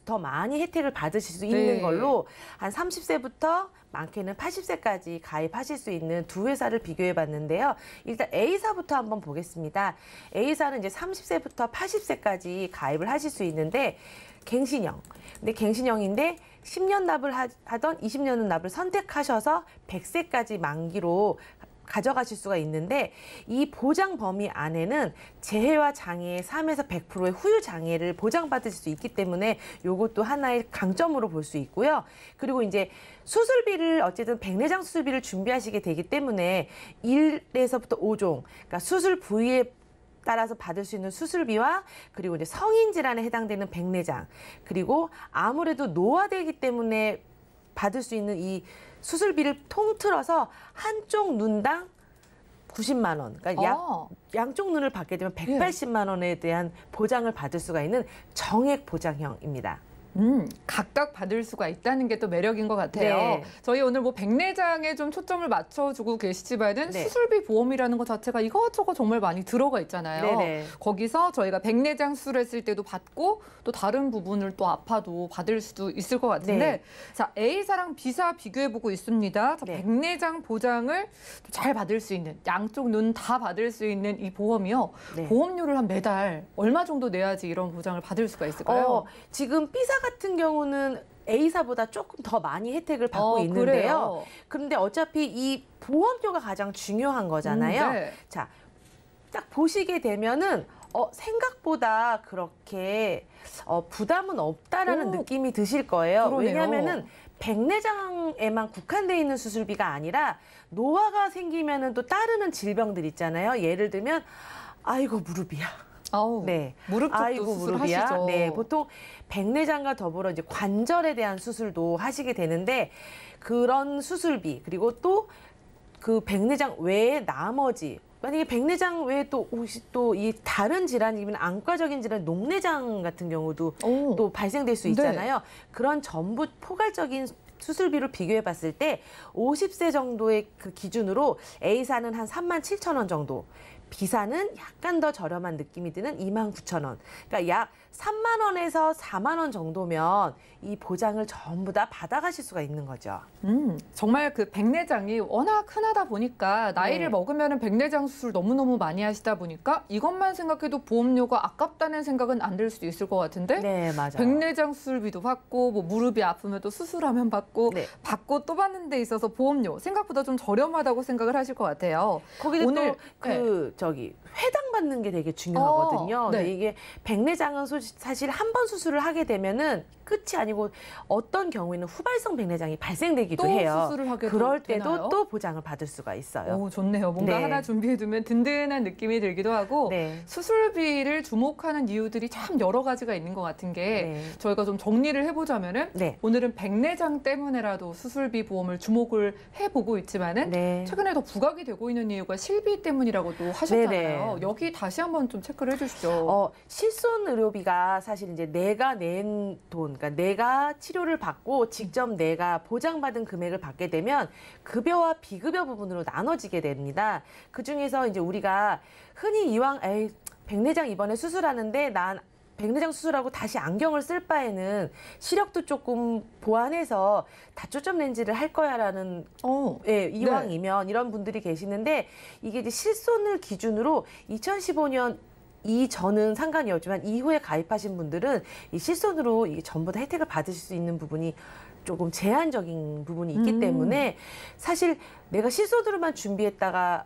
S4: 더 많이 혜택을 받으실 수 있는
S2: 네.
S4: 걸로 한 30세부터 많게는 80세까지 가입하실 수 있는 두 회사를 비교해 봤는데요. 일단 A사부터 한번 보겠습니다. A사는 이제 30세부터 80세까지 가입을 하실 수 있는데 갱신형. 근데 갱신형인데 10년 납을 하던 20년은 납을 선택하셔서 100세까지 만기로 가져가실 수가 있는데, 이 보장 범위 안에는 재해와 장애의 3에서 100%의 후유 장애를 보장받을 수 있기 때문에 이것도 하나의 강점으로 볼 수 있고요. 그리고 이제 수술비를 어쨌든 백내장 수술비를 준비하시게 되기 때문에 1에서부터 5종, 그러니까 수술 부위에 따라서 받을 수 있는 수술비와, 그리고 이제 성인 질환에 해당되는 백내장, 그리고 아무래도 노화되기 때문에 받을 수 있는 이 수술비를 통틀어서 한쪽 눈당 90만 원, 그러니까 양쪽 눈을 받게 되면 180만 원에 대한 보장을 받을 수가 있는 정액 보장형입니다.
S2: 각각 받을 수가 있다는 게 또 매력인 것 같아요.
S4: 네.
S2: 저희 오늘 뭐 백내장에 좀 초점을 맞춰주고 계시지만은
S4: 네.
S2: 수술비 보험이라는 것 자체가 이것저것 정말 많이 들어가 있잖아요.
S4: 네네.
S2: 거기서 저희가 백내장 수술했을 때도 받고 또 다른 부분을 또 아파도 받을 수도 있을 것 같은데,
S4: 네.
S2: 자, A사랑 B사 비교해보고 있습니다. 자,
S4: 네.
S2: 백내장 보장을 잘 받을 수 있는, 양쪽 눈 다 받을 수 있는 이 보험이요.
S4: 네.
S2: 보험료를 한 매달 얼마 정도 내야지 이런 보장을 받을 수가 있을까요?
S4: 지금 B사 같은 경우는 A사보다 조금 더 많이 혜택을 받고 있는데요.
S2: 그래요?
S4: 그런데 어차피 이 보험료가 가장 중요한 거잖아요.
S2: 네.
S4: 자, 딱 보시게 되면은 생각보다 그렇게 부담은 없다라는 느낌이 드실 거예요.
S2: 그러네요.
S4: 왜냐하면은 백내장에만 국한되어 있는 수술비가 아니라 노화가 생기면은 또 따르는 질병들 있잖아요. 예를 들면 아이고 무릎이야.
S2: 아우,
S4: 네.
S2: 무릎 쪽도
S4: 아이고
S2: 수술하시죠.
S4: 무릎이야. 네, 보통 백내장과 더불어 이제 관절에 대한 수술도 하시게 되는데, 그런 수술비, 그리고 또 그 백내장 외에 나머지, 만약에 백내장 외에 또 이 다른 질환이면 안과적인 질환, 녹내장 같은 경우도 또 발생될 수 있잖아요.
S2: 네.
S4: 그런 전부 포괄적인 수술비로 비교해 봤을 때 50세 정도의 그 기준으로 A사는 한 37,000원 정도, B사는 약간 더 저렴한 느낌이 드는 29,000원. 그러니까 약 3만 원에서 4만 원 정도면 이 보장을 전부 다 받아가실 수가 있는 거죠.
S2: 정말 그 백내장이 워낙 흔하다 보니까 나이를
S4: 네.
S2: 먹으면 백내장 수술 너무너무 많이 하시다 보니까 이것만 생각해도 보험료가 아깝다는 생각은 안 들 수도 있을 것 같은데,
S4: 네, 맞아요.
S2: 백내장 수술비도 받고 뭐 무릎이 아프면 또 수술하면 받고
S4: 네.
S2: 받고 또 받는 데 있어서 보험료 생각보다 좀 저렴하다고 생각을 하실 것 같아요.
S4: 거기서
S2: 오늘
S4: 또 회당 보장받는 게 되게 중요하거든요.
S2: 네.
S4: 근데 이게 백내장은 사실 한 번 수술을 하게 되면은 끝이 아니고 어떤 경우에는 후발성 백내장이 발생되기도
S2: 또
S4: 해요.
S2: 수술을 하게
S4: 그럴 때도
S2: 되나요?
S4: 또 보장을 받을 수가 있어요.
S2: 오, 좋네요. 뭔가
S4: 네.
S2: 하나 준비해두면 든든한 느낌이 들기도 하고
S4: 네.
S2: 수술비를 주목하는 이유들이 참 여러 가지가 있는 것 같은 게
S4: 네.
S2: 저희가 좀 정리를 해보자면은
S4: 네.
S2: 오늘은 백내장 때문에라도 수술비 보험을 주목을 해보고 있지만은
S4: 네.
S2: 최근에 더 부각이 되고 있는 이유가 실비 때문이라고도 하셨잖아요.
S4: 네네.
S2: 여기 다시 한번 좀 체크를 해주시죠.
S4: 실손 의료비가 사실 이제 내가 낸 돈, 그러니까 내가 치료를 받고 직접 내가 보장받은 금액을 받게 되면 급여와 비급여 부분으로 나눠지게 됩니다. 그 중에서 이제 우리가 흔히 이왕 백내장 이번에 수술하는데 난 백내장 수술하고 다시 안경을 쓸 바에는 시력도 조금 보완해서 다초점 렌즈를 할 거야라는 이왕이면 이런 분들이 계시는데 이게 이제 실손을 기준으로 2015년 이전은 상관이 없지만 이후에 가입하신 분들은 이 실손으로 이게 전부 다 혜택을 받으실 수 있는 부분이 조금 제한적인 부분이 있기 때문에 사실 내가 실손으로만 준비했다가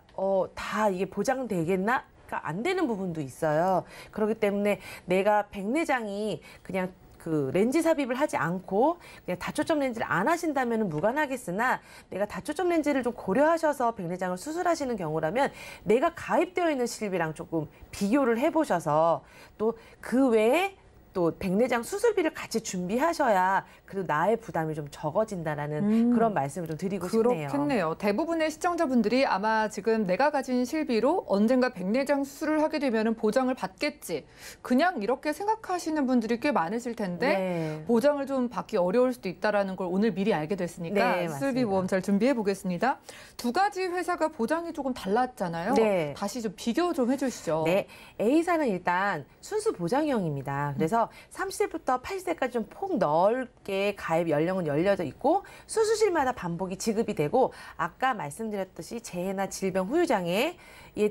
S4: 다 이게 보장되겠나? 안 되는 부분도 있어요. 그렇기 때문에 내가 백내장이 그냥 그 렌즈 삽입을 하지 않고 그냥 다초점 렌즈를 안 하신다면 무관하겠으나 내가 다초점 렌즈를 좀 고려하셔서 백내장을 수술하시는 경우라면 내가 가입되어 있는 실비랑 조금 비교를 해보셔서 또 그 외에 또 백내장 수술비를 같이 준비하셔야 그래도 나의 부담이 좀 적어진다라는 그런 말씀을 좀 드리고 싶네요.
S2: 그렇겠네요. 대부분의 시청자분들이 아마 지금 내가 가진 실비로 언젠가 백내장 수술을 하게 되면 보장을 받겠지. 그냥 이렇게 생각하시는 분들이 꽤 많으실 텐데
S4: 네.
S2: 보장을 좀 받기 어려울 수도 있다는 걸 오늘 미리 알게 됐으니까
S4: 네,
S2: 수술비 보험 잘 준비해 보겠습니다. 두 가지 회사가 보장이 조금 달랐잖아요.
S4: 네.
S2: 다시 좀 비교 좀 해주시죠.
S4: 네, A사는 일단 순수 보장형입니다. 그래서 30세부터 80세까지 좀 폭 넓게 가입 연령은 열려져 있고 수술실마다 반복이 지급이 되고 아까 말씀드렸듯이 재해나 질병 후유장애에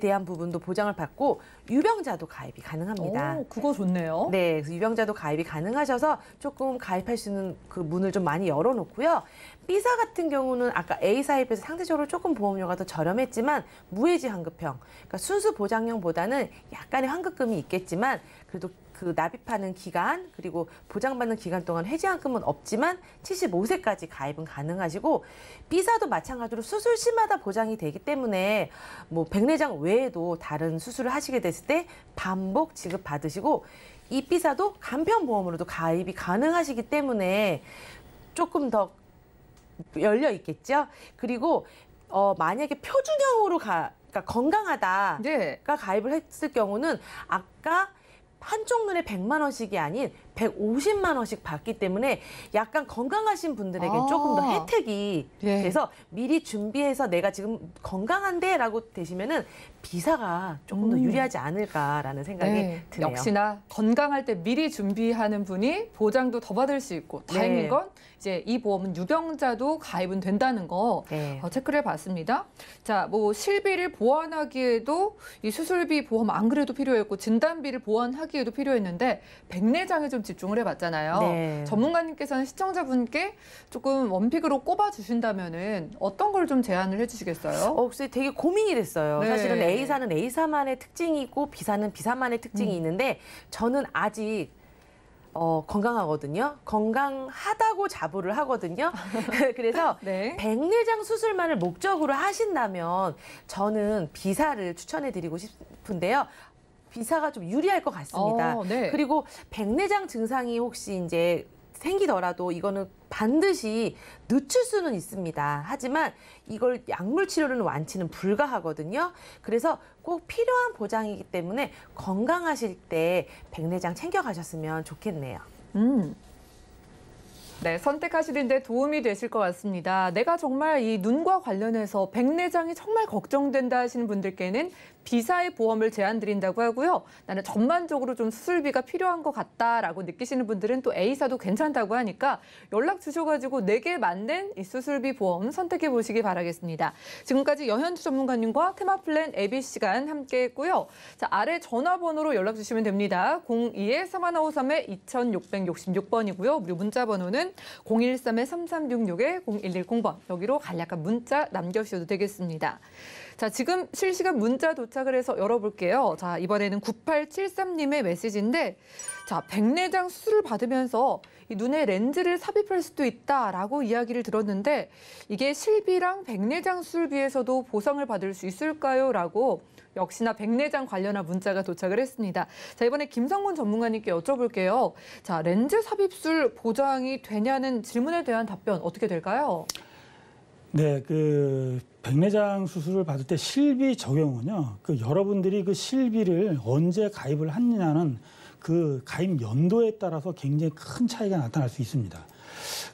S4: 대한 부분도 보장을 받고 유병자도 가입이 가능합니다.
S2: 오, 그거 좋네요.
S4: 네, 그래서 유병자도 가입이 가능하셔서 조금 가입할 수 있는 그 문을 좀 많이 열어놓고요. B사 같은 경우는 아까 A사에 비해서 상대적으로 조금 보험료가 더 저렴했지만 무해지 환급형, 그러니까 순수 보장형보다는 약간의 환급금이 있겠지만 그래도 그 납입하는 기간 그리고 보장받는 기간 동안 해지환급은 없지만 75세까지 가입은 가능하시고 B사도 마찬가지로 수술 시마다 보장이 되기 때문에 뭐 백내장 외에도 다른 수술을 하시게 됐을 때 반복 지급 받으시고 이 B사도 간편보험으로도 가입이 가능하시기 때문에 조금 더 열려 있겠죠. 그리고 만약에 표준형으로 그러니까 건강하다가
S2: 네.
S4: 가입을 했을 경우는 아까 한쪽 눈에 100만 원씩이 아닌 150만 원씩 받기 때문에 약간 건강하신 분들에게 조금 더 혜택이 돼서 미리 준비해서 내가 지금 건강한데라고 되시면은 B사가 조금 더 유리하지 않을까라는 생각이 드네요.
S2: 역시나 건강할 때 미리 준비하는 분이 보장도 더 받을 수 있고 다행인 건 이제 이 보험은 유병자도 가입은 된다는 거 체크를 해봤습니다. 자, 뭐 실비를 보완하기에도 이 수술비 보험 안 그래도 필요했고 진단비를 보완하기에도 필요했는데 백내장에 좀 집중을 해봤잖아요.
S4: 네.
S2: 전문가님께서는 시청자분께 조금 원픽으로 꼽아주신다면은 어떤 걸 좀 제안을 해주시겠어요?
S4: 글쎄 되게 고민이 됐어요.
S2: 네.
S4: 사실은 A사는 A사만의 특징이 있고 B사는 B사만의 특징이 있는데 저는 아직 건강하거든요. 건강하다고 자부를 하거든요. 그래서
S2: 네.
S4: 백내장 수술만을 목적으로 하신다면 저는 B사를 추천해드리고 싶은데요. B사가 좀 유리할 것 같습니다.
S2: 네.
S4: 그리고 백내장 증상이 혹시 이제 생기더라도 이거는 반드시 늦출 수는 있습니다. 하지만 이걸 약물 치료로는 완치는 불가하거든요. 그래서 꼭 필요한 보장이기 때문에 건강하실 때 백내장 챙겨가셨으면 좋겠네요.
S2: 네, 선택하시는데 도움이 되실 것 같습니다. 내가 정말 이 눈과 관련해서 백내장이 정말 걱정된다 하시는 분들께는 B사의 보험을 제안드린다고 하고요. 나는 전반적으로 좀 수술비가 필요한 것 같다라고 느끼시는 분들은 또 A사도 괜찮다고 하니까 연락 주셔가지고 내게 맞는 이 수술비 보험 선택해 보시기 바라겠습니다. 지금까지 여현주 전문가님과 테마플랜 앱이 시간 함께했고요. 자, 아래 전화번호로 연락 주시면 됩니다. 02-3153-2666번이고요. 그리고 문자 번호는 013-3366-0110번 여기로 간략한 문자 남겨주셔도 되겠습니다. 자, 지금 실시간 문자 도착을 해서 열어볼게요. 자, 이번에는 9873님의 메시지인데, 자, 백내장 수술을 받으면서 이 눈에 렌즈를 삽입할 수도 있다라고 이야기를 들었는데, 이게 실비랑 백내장 수술비에서도 보상을 받을 수 있을까요? 라고 역시나 백내장 관련한 문자가 도착을 했습니다. 자, 이번에 김성곤 전문가님께 여쭤볼게요. 자, 렌즈 삽입술 보장이 되냐는 질문에 대한 답변 어떻게 될까요?
S3: 네, 백내장 수술을 받을 때 실비 적용은요, 여러분들이 그 실비를 언제 가입을 했느냐는 그 가입 연도에 따라서 굉장히 큰 차이가 나타날 수 있습니다.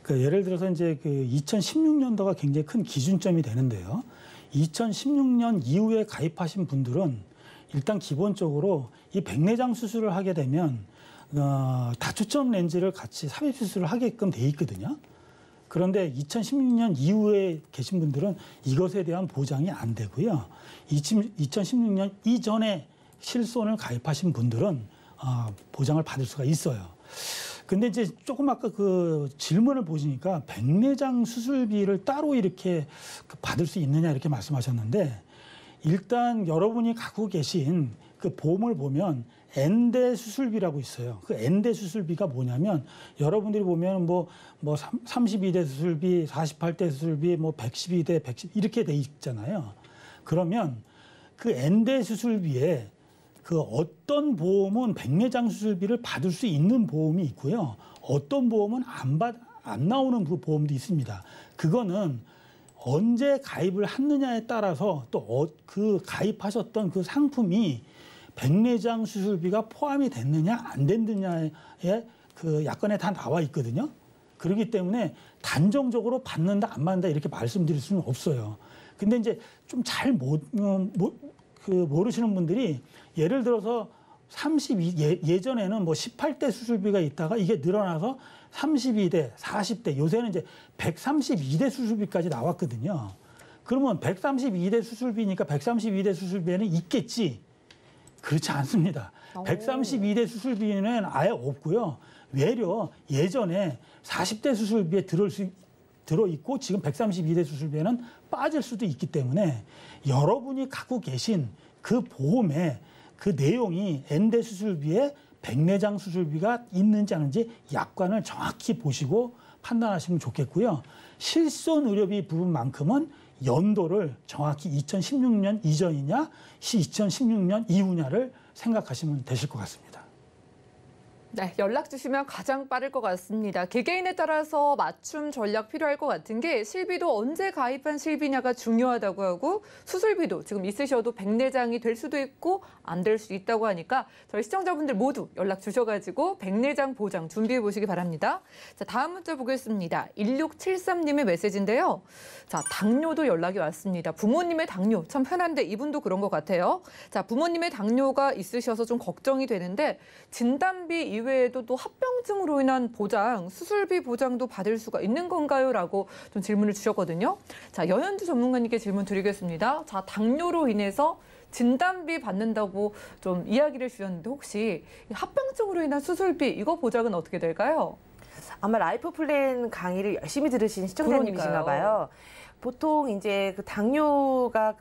S3: 예를 들어서 이제 2016년도가 굉장히 큰 기준점이 되는데요. 2016년 이후에 가입하신 분들은 일단 기본적으로 이 백내장 수술을 하게 되면 다초점 렌즈를 같이 삽입 수술을 하게끔 돼 있거든요. 그런데 2016년 이후에 계신 분들은 이것에 대한 보장이 안 되고요. 2016년 이전에 실손을 가입하신 분들은 보장을 받을 수가 있어요. 근데 이제 조금 아까 그 질문을 보시니까 백내장 수술비를 따로 이렇게 받을 수 있느냐 이렇게 말씀하셨는데, 일단 여러분이 갖고 계신 그 보험을 보면 엔대 수술비라고 있어요. 그 엔대 수술비가 뭐냐면 여러분들이 보면 뭐 32대 수술비, 48대 수술비, 112대 110 이렇게 돼 있잖아요. 그러면 그 엔대 수술비에 어떤 보험은 백내장 수술비를 받을 수 있는 보험이 있고요. 어떤 보험은 안 나오는 그 보험도 있습니다. 그거는 언제 가입을 했느냐에 따라서 또 그 가입하셨던 그 상품이 백내장 수술비가 포함이 됐느냐 안 됐느냐에 그 약관에 다 나와 있거든요. 그렇기 때문에 단정적으로 받는다 안 받는다 이렇게 말씀드릴 수는 없어요. 근데 이제 좀 잘 모르시는 분들이 예를 들어서 예전에는 18대 수술비가 있다가 이게 늘어나서 32대, 40대, 요새는 이제 132대 수술비까지 나왔거든요. 그러면 132대 수술비니까 132대 수술비에는 있겠지. 그렇지 않습니다. 132대 수술비는 아예 없고요. 외려 예전에 40대 수술비에 들어있고 지금 132대 수술비에는 빠질 수도 있기 때문에 여러분이 갖고 계신 그 보험에 그 내용이 엔대 수술비에 백내장 수술비가 있는지 아닌지 약관을 정확히 보시고 판단하시면 좋겠고요. 실손 의료비 부분만큼은 연도를 정확히 2016년 이전이냐, 2016년 이후냐를 생각하시면 되실 것 같습니다.
S2: 네, 연락 주시면 가장 빠를 것 같습니다. 개개인에 따라서 맞춤 전략 필요할 것 같은 게 실비도 언제 가입한 실비냐가 중요하다고 하고 수술비도 지금 있으셔도 백내장이 될 수도 있고 안 될 수 있다고 하니까 저희 시청자분들 모두 연락 주셔가지고 백내장 보장 준비해 보시기 바랍니다. 자, 다음 문자 보겠습니다. 1673님의 메시지인데요. 자, 당뇨도 연락이 왔습니다. 부모님의 당뇨 참 편한데 이분도 그런 것 같아요. 자, 부모님의 당뇨가 있으셔서 좀 걱정이 되는데 진단비 이외에도 또 합병증으로 인한 보장, 수술비 보장도 받을 수가 있는 건가요? 라고 좀 질문을 주셨거든요. 자, 여현주 전문가님께 질문 드리겠습니다. 자, 당뇨로 인해서 진단비 받는다고 좀 이야기를 주셨는데 혹시 합병증으로 인한 수술비 이거 보장은 어떻게 될까요?
S4: 아마 라이프 플랜 강의를 열심히 들으신 시청자님이신가 봐요. 보통 이제 그 당뇨가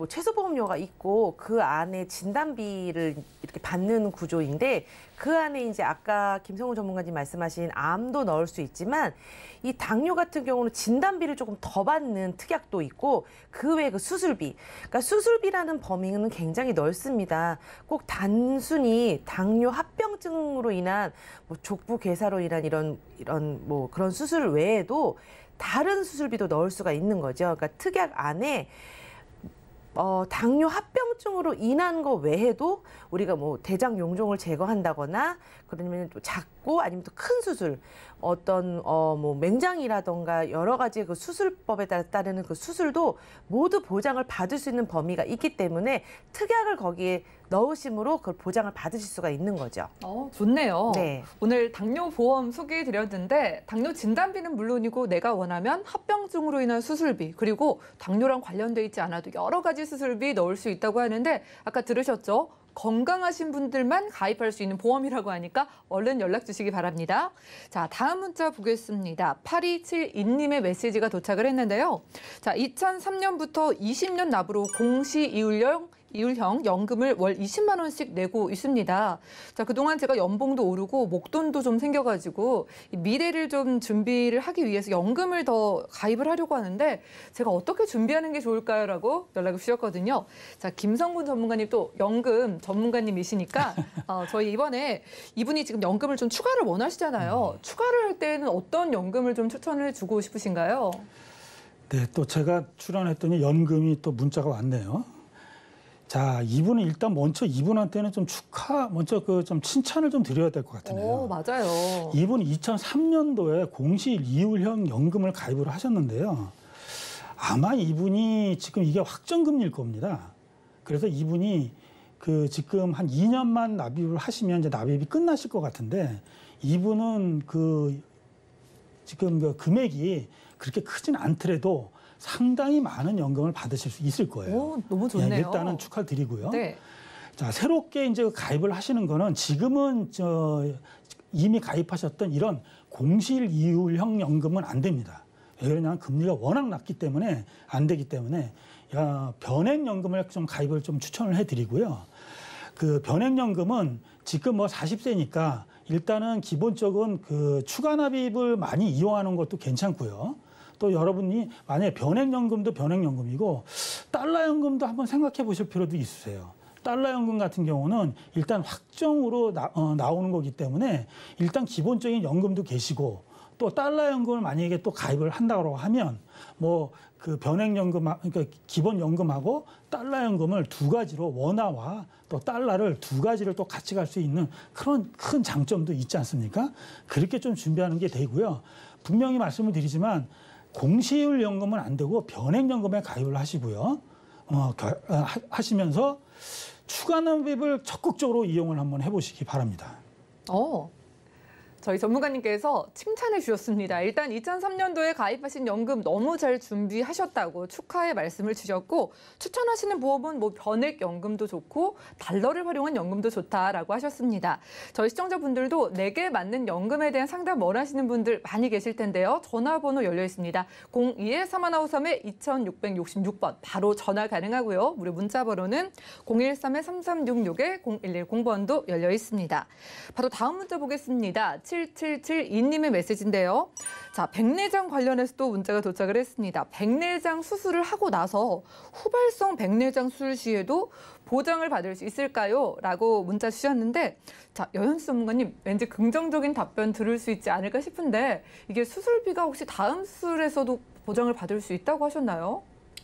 S4: 최소보험료가 있고 그 안에 진단비를 이렇게 받는 구조인데 그 안에 이제 아까 김성훈 전문가님 말씀하신 암도 넣을 수 있지만 이 당뇨 같은 경우는 진단비를 조금 더 받는 특약도 있고 그 외에 그 수술비. 그러니까 수술비라는 범위는 굉장히 넓습니다. 꼭 단순히 당뇨 합병증으로 인한 족부 괴사로 인한 이런 그런 수술 외에도 다른 수술비도 넣을 수가 있는 거죠. 그러니까 특약 안에 당뇨 합병증으로 인한 거 외에도 우리가 대장 용종을 제거한다거나 그러면 또 작고 아니면 또 큰 수술, 어떤 맹장이라던가 여러 가지 그 수술법에 따르는 그 수술도 모두 보장을 받을 수 있는 범위가 있기 때문에 특약을 거기에 넣으심으로 그 보장을 받으실 수가 있는 거죠.
S2: 좋네요.
S4: 네.
S2: 오늘 당뇨 보험 소개해드렸는데 당뇨 진단비는 물론이고 내가 원하면 합병증으로 인한 수술비 그리고 당뇨랑 관련돼 있지 않아도 여러 가지 수술비 넣을 수 있다고 하는데 아까 들으셨죠? 건강하신 분들만 가입할 수 있는 보험이라고 하니까 얼른 연락 주시기 바랍니다. 자, 다음 문자 보겠습니다. 8272님의 메시지가 도착을 했는데요. 자, 2003년부터 20년 납으로 공시이율형 연금을 월 20만 원씩 내고 있습니다. 자, 그동안 제가 연봉도 오르고 목돈도 좀 생겨가지고 미래를 좀 준비를 하기 위해서 연금을 더 가입을 하려고 하는데 제가 어떻게 준비하는 게 좋을까요? 라고 연락을 주셨거든요. 자, 김성군 전문가님 또 연금 전문가님이시니까 저희 이번에 이분이 지금 연금을 좀 추가를 원하시잖아요. 추가를 할 때는 어떤 연금을 좀 추천을 해주고 싶으신가요?
S3: 네, 또 제가 출연했더니 연금이 또 문자가 왔네요. 자, 이분은 일단 먼저 이분한테는 좀 먼저 좀 칭찬을 좀 드려야 될 것 같네요.
S2: 오, 맞아요.
S3: 이분이 2003년도에 공시일 이율형 연금을 가입을 하셨는데요. 아마 이분이 지금 이게 확정금리일 겁니다. 그래서 이분이 지금 한 2년만 납입을 하시면 이제 납입이 끝나실 것 같은데 이분은 지금 금액이 그렇게 크진 않더라도 상당히 많은 연금을 받으실 수 있을 거예요.
S2: 오, 너무 좋네요.
S3: 예, 일단은 축하드리고요.
S2: 네.
S3: 자, 새롭게 이제 가입을 하시는 거는 지금은 이미 가입하셨던 이런 공시일 이율형 연금은 안 됩니다. 왜 그러냐면 금리가 워낙 낮기 때문에 안 되기 때문에 변액연금을 좀 가입을 좀 추천을 해드리고요. 그 변액연금은 지금 뭐 40세니까 일단은 기본적인 추가 납입을 많이 이용하는 것도 괜찮고요. 또 여러분이 만약에 변액연금도 변액연금이고 달러연금도 한번 생각해 보실 필요도 있으세요. 달러연금 같은 경우는 일단 확정으로 나오는 거기 때문에 일단 기본적인 연금도 계시고 또 달러연금을 만약에 또 가입을 한다고 하면 뭐 변액연금, 그러니까 기본연금하고 달러연금을 두 가지로 원화와 또 달러를 두 가지를 또 같이 갈 수 있는 그런 큰 장점도 있지 않습니까? 그렇게 좀 준비하는 게 되고요. 분명히 말씀을 드리지만 공시이율 연금은 안 되고 변액연금에 가입을 하시고요. 하시면서 추가 납입을 적극적으로 이용을 한번 해보시기 바랍니다.
S2: 저희 전문가님께서 칭찬해 주셨습니다. 일단 2003년도에 가입하신 연금 너무 잘 준비하셨다고 축하의 말씀을 주셨고 추천하시는 보험은 뭐 변액연금도 좋고 달러를 활용한 연금도 좋다라고 하셨습니다. 저희 시청자분들도 내게 맞는 연금에 대한 상담 원하시는 분들 많이 계실 텐데요. 전화번호 열려 있습니다. 02-3153-2666번 바로 전화 가능하고요. 무료 문자 번호는 013-3366-0110번도 열려 있습니다. 바로 다음 문자 보겠습니다. 7772님의 메시지인데요. 자, 백내장 관련해서 또 문자가 도착을 했습니다. 백내장 수술을 하고 나서 후발성 백내장 수술 시에도 보장을 받을 수 있을까요? 라고 문자 주셨는데 자, 여현수 전문가님 왠지 긍정적인 답변 들을 수 있지 않을까 싶은데 이게 수술비가 혹시 다음 수술에서도 보장을 받을 수 있다고 하셨나요?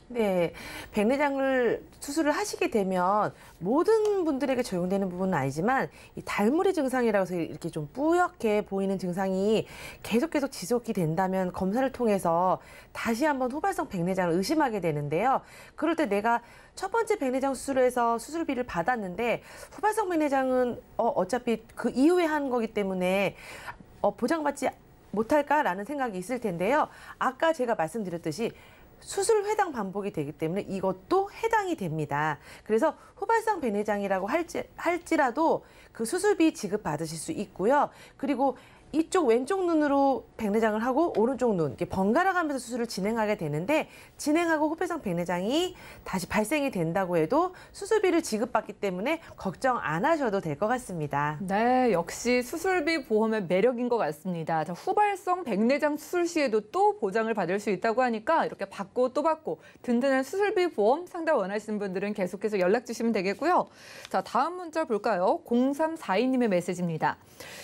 S4: 네, 백내장을 수술을 하시게 되면 모든 분들에게 적용되는 부분은 아니지만 이 달무리 증상이라고 해서 이렇게 좀 뿌옇게 보이는 증상이 계속 지속이 된다면 검사를 통해서 다시 한번 후발성 백내장을 의심하게 되는데요. 그럴 때 내가 첫 번째 백내장 수술을 해서 수술비를 받았는데 후발성 백내장은 어차피 그 이후에 한 거기 때문에 보장받지 못할까라는 생각이 있을 텐데요. 아까 제가 말씀드렸듯이 수술 회당 반복이 되기 때문에 이것도 해당이 됩니다. 그래서 후발성 백내장이라고 할지라도 그 수술비 지급받으실 수 있고요. 그리고 이쪽 왼쪽 눈으로 백내장을 하고 오른쪽 눈 이렇게 번갈아 가면서 수술을 진행하게 되는데 진행하고 후발성 백내장이 다시 발생이 된다고 해도 수술비를 지급받기 때문에 걱정 안 하셔도 될 것 같습니다.
S2: 네, 역시 수술비 보험의 매력인 것 같습니다. 자, 후발성 백내장 수술 시에도 또 보장을 받을 수 있다고 하니까 이렇게 받고 또 받고 든든한 수술비 보험 상담 원하시는 분들은 계속해서 연락 주시면 되겠고요. 자, 다음 문자 볼까요? 0342님의 메시지입니다.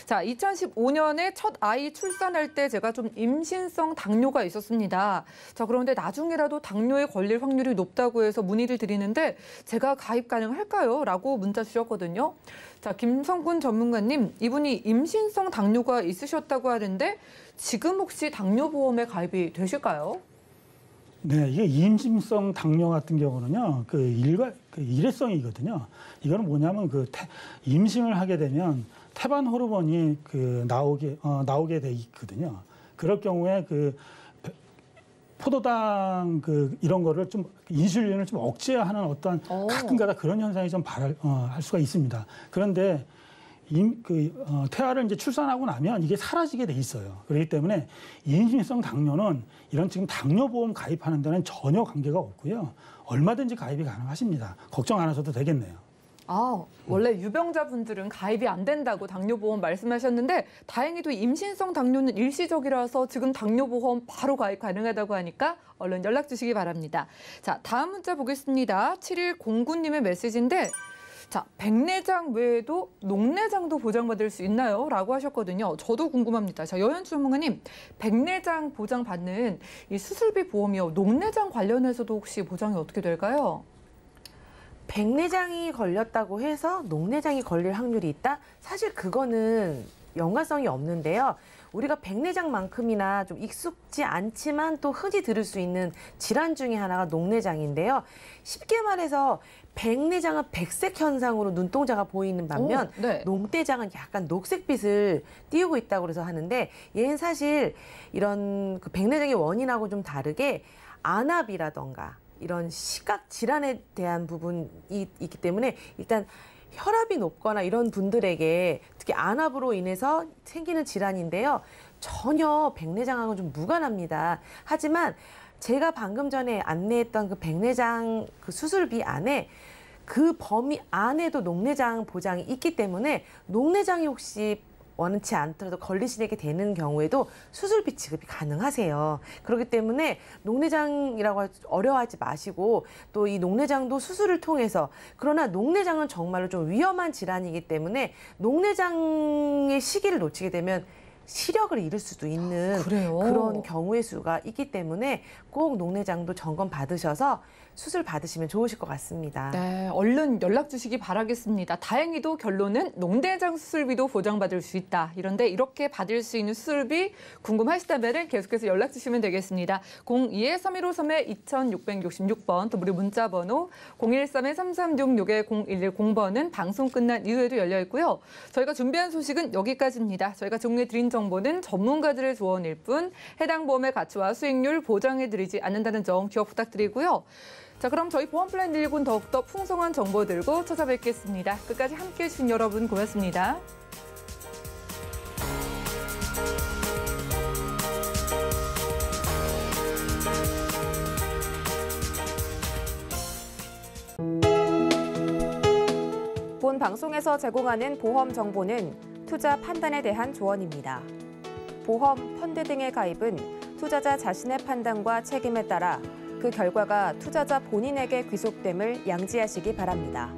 S2: 자, 2015년에 첫 아이 출산할 때 제가 좀 임신성 당뇨가 있었습니다. 자, 그런데 나중에라도 당뇨에 걸릴 확률이 높다고 해서 문의를 드리는데 제가 가입 가능할까요? 라고 문자 주셨거든요. 자, 김성군 전문가님, 이분이 임신성 당뇨가 있으셨다고 하는데 지금 혹시 당뇨보험에 가입이 되실까요?
S3: 네, 이게 임신성 당뇨 같은 경우는요, 일회성이거든요. 이거는 뭐냐면 임신을 하게 되면 태반 호르몬이 나오게 돼 있거든요. 그럴 경우에 포도당 이런 거를 좀 인슐린을 좀 억제하는 어떤 가끔가다 그런 현상이 좀 할 수가 있습니다. 그런데 태아를 이제 출산하고 나면 이게 사라지게 돼 있어요. 그렇기 때문에 인슐린성 당뇨는 이런 지금 당뇨보험 가입하는 데는 전혀 관계가 없고요. 얼마든지 가입이 가능하십니다. 걱정 안 하셔도 되겠네요.
S2: 원래 유병자분들은 가입이 안 된다고 당뇨보험 말씀하셨는데 다행히도 임신성 당뇨는 일시적이라서 지금 당뇨보험 바로 가입 가능하다고 하니까 얼른 연락 주시기 바랍니다. 자, 다음 문자 보겠습니다. 7109님의 메시지인데 자, 백내장 외에도 녹내장도 보장받을 수 있나요? 라고 하셨거든요. 저도 궁금합니다. 자, 여현주 전문가님, 백내장 보장받는 이 수술비 보험이요. 녹내장 관련해서도 혹시 보장이 어떻게 될까요?
S4: 백내장이 걸렸다고 해서 녹내장이 걸릴 확률이 있다? 사실 그거는 연관성이 없는데요. 우리가 백내장만큼이나 좀 익숙지 않지만 또 흔히 들을 수 있는 질환 중에 하나가 녹내장인데요. 쉽게 말해서 백내장은 백색 현상으로 눈동자가 보이는 반면
S2: 네.
S4: 녹내장은 약간 녹색빛을 띄우고 있다고 그래서 하는데 얘는 사실 이런 백내장의 원인하고 좀 다르게 안압이라던가 이런 시각 질환에 대한 부분이 있기 때문에 일단 혈압이 높거나 이런 분들에게 특히 안압으로 인해서 생기는 질환인데요. 전혀 백내장하고는 좀 무관합니다. 하지만 제가 방금 전에 안내했던 그 백내장 그 수술비 안에 그 범위 안에도 녹내장 보장이 있기 때문에 녹내장이 혹시 원치 않더라도 걸리시게 되는 경우에도 수술비 지급이 가능하세요. 그렇기 때문에 녹내장이라고 어려워하지 마시고 또 이 녹내장도 수술을 통해서 그러나 녹내장은 정말로 좀 위험한 질환이기 때문에 녹내장의 시기를 놓치게 되면 시력을 잃을 수도 있는 그런 경우의 수가 있기 때문에 꼭 녹내장도 점검 받으셔서 수술 받으시면 좋으실 것 같습니다.
S2: 네, 얼른 연락 주시기 바라겠습니다. 다행히도 결론은 녹내장 수술비도 보장받을 수 있다. 이런데 이렇게 받을 수 있는 수술비 궁금하시다면 계속해서 연락 주시면 되겠습니다. 02-3153-2666번 또 무료 문자 번호 013-3366-0110번은 방송 끝난 이후에도 열려 있고요. 저희가 준비한 소식은 여기까지입니다. 저희가 정리해드린 정보는 전문가들의 조언일 뿐 해당 보험의 가치와 수익률 보장해드리지 않는다는 점 기억 부탁드리고요. 자, 그럼 저희 보험플랜 119는 더욱더 풍성한 정보 들고 찾아뵙겠습니다. 끝까지 함께해 주신 여러분 고맙습니다.
S1: 본 방송에서 제공하는 보험 정보는 투자 판단에 대한 조언입니다. 보험, 펀드 등의 가입은 투자자 자신의 판단과 책임에 따라 그 결과가 투자자 본인에게 귀속됨을 양지하시기 바랍니다.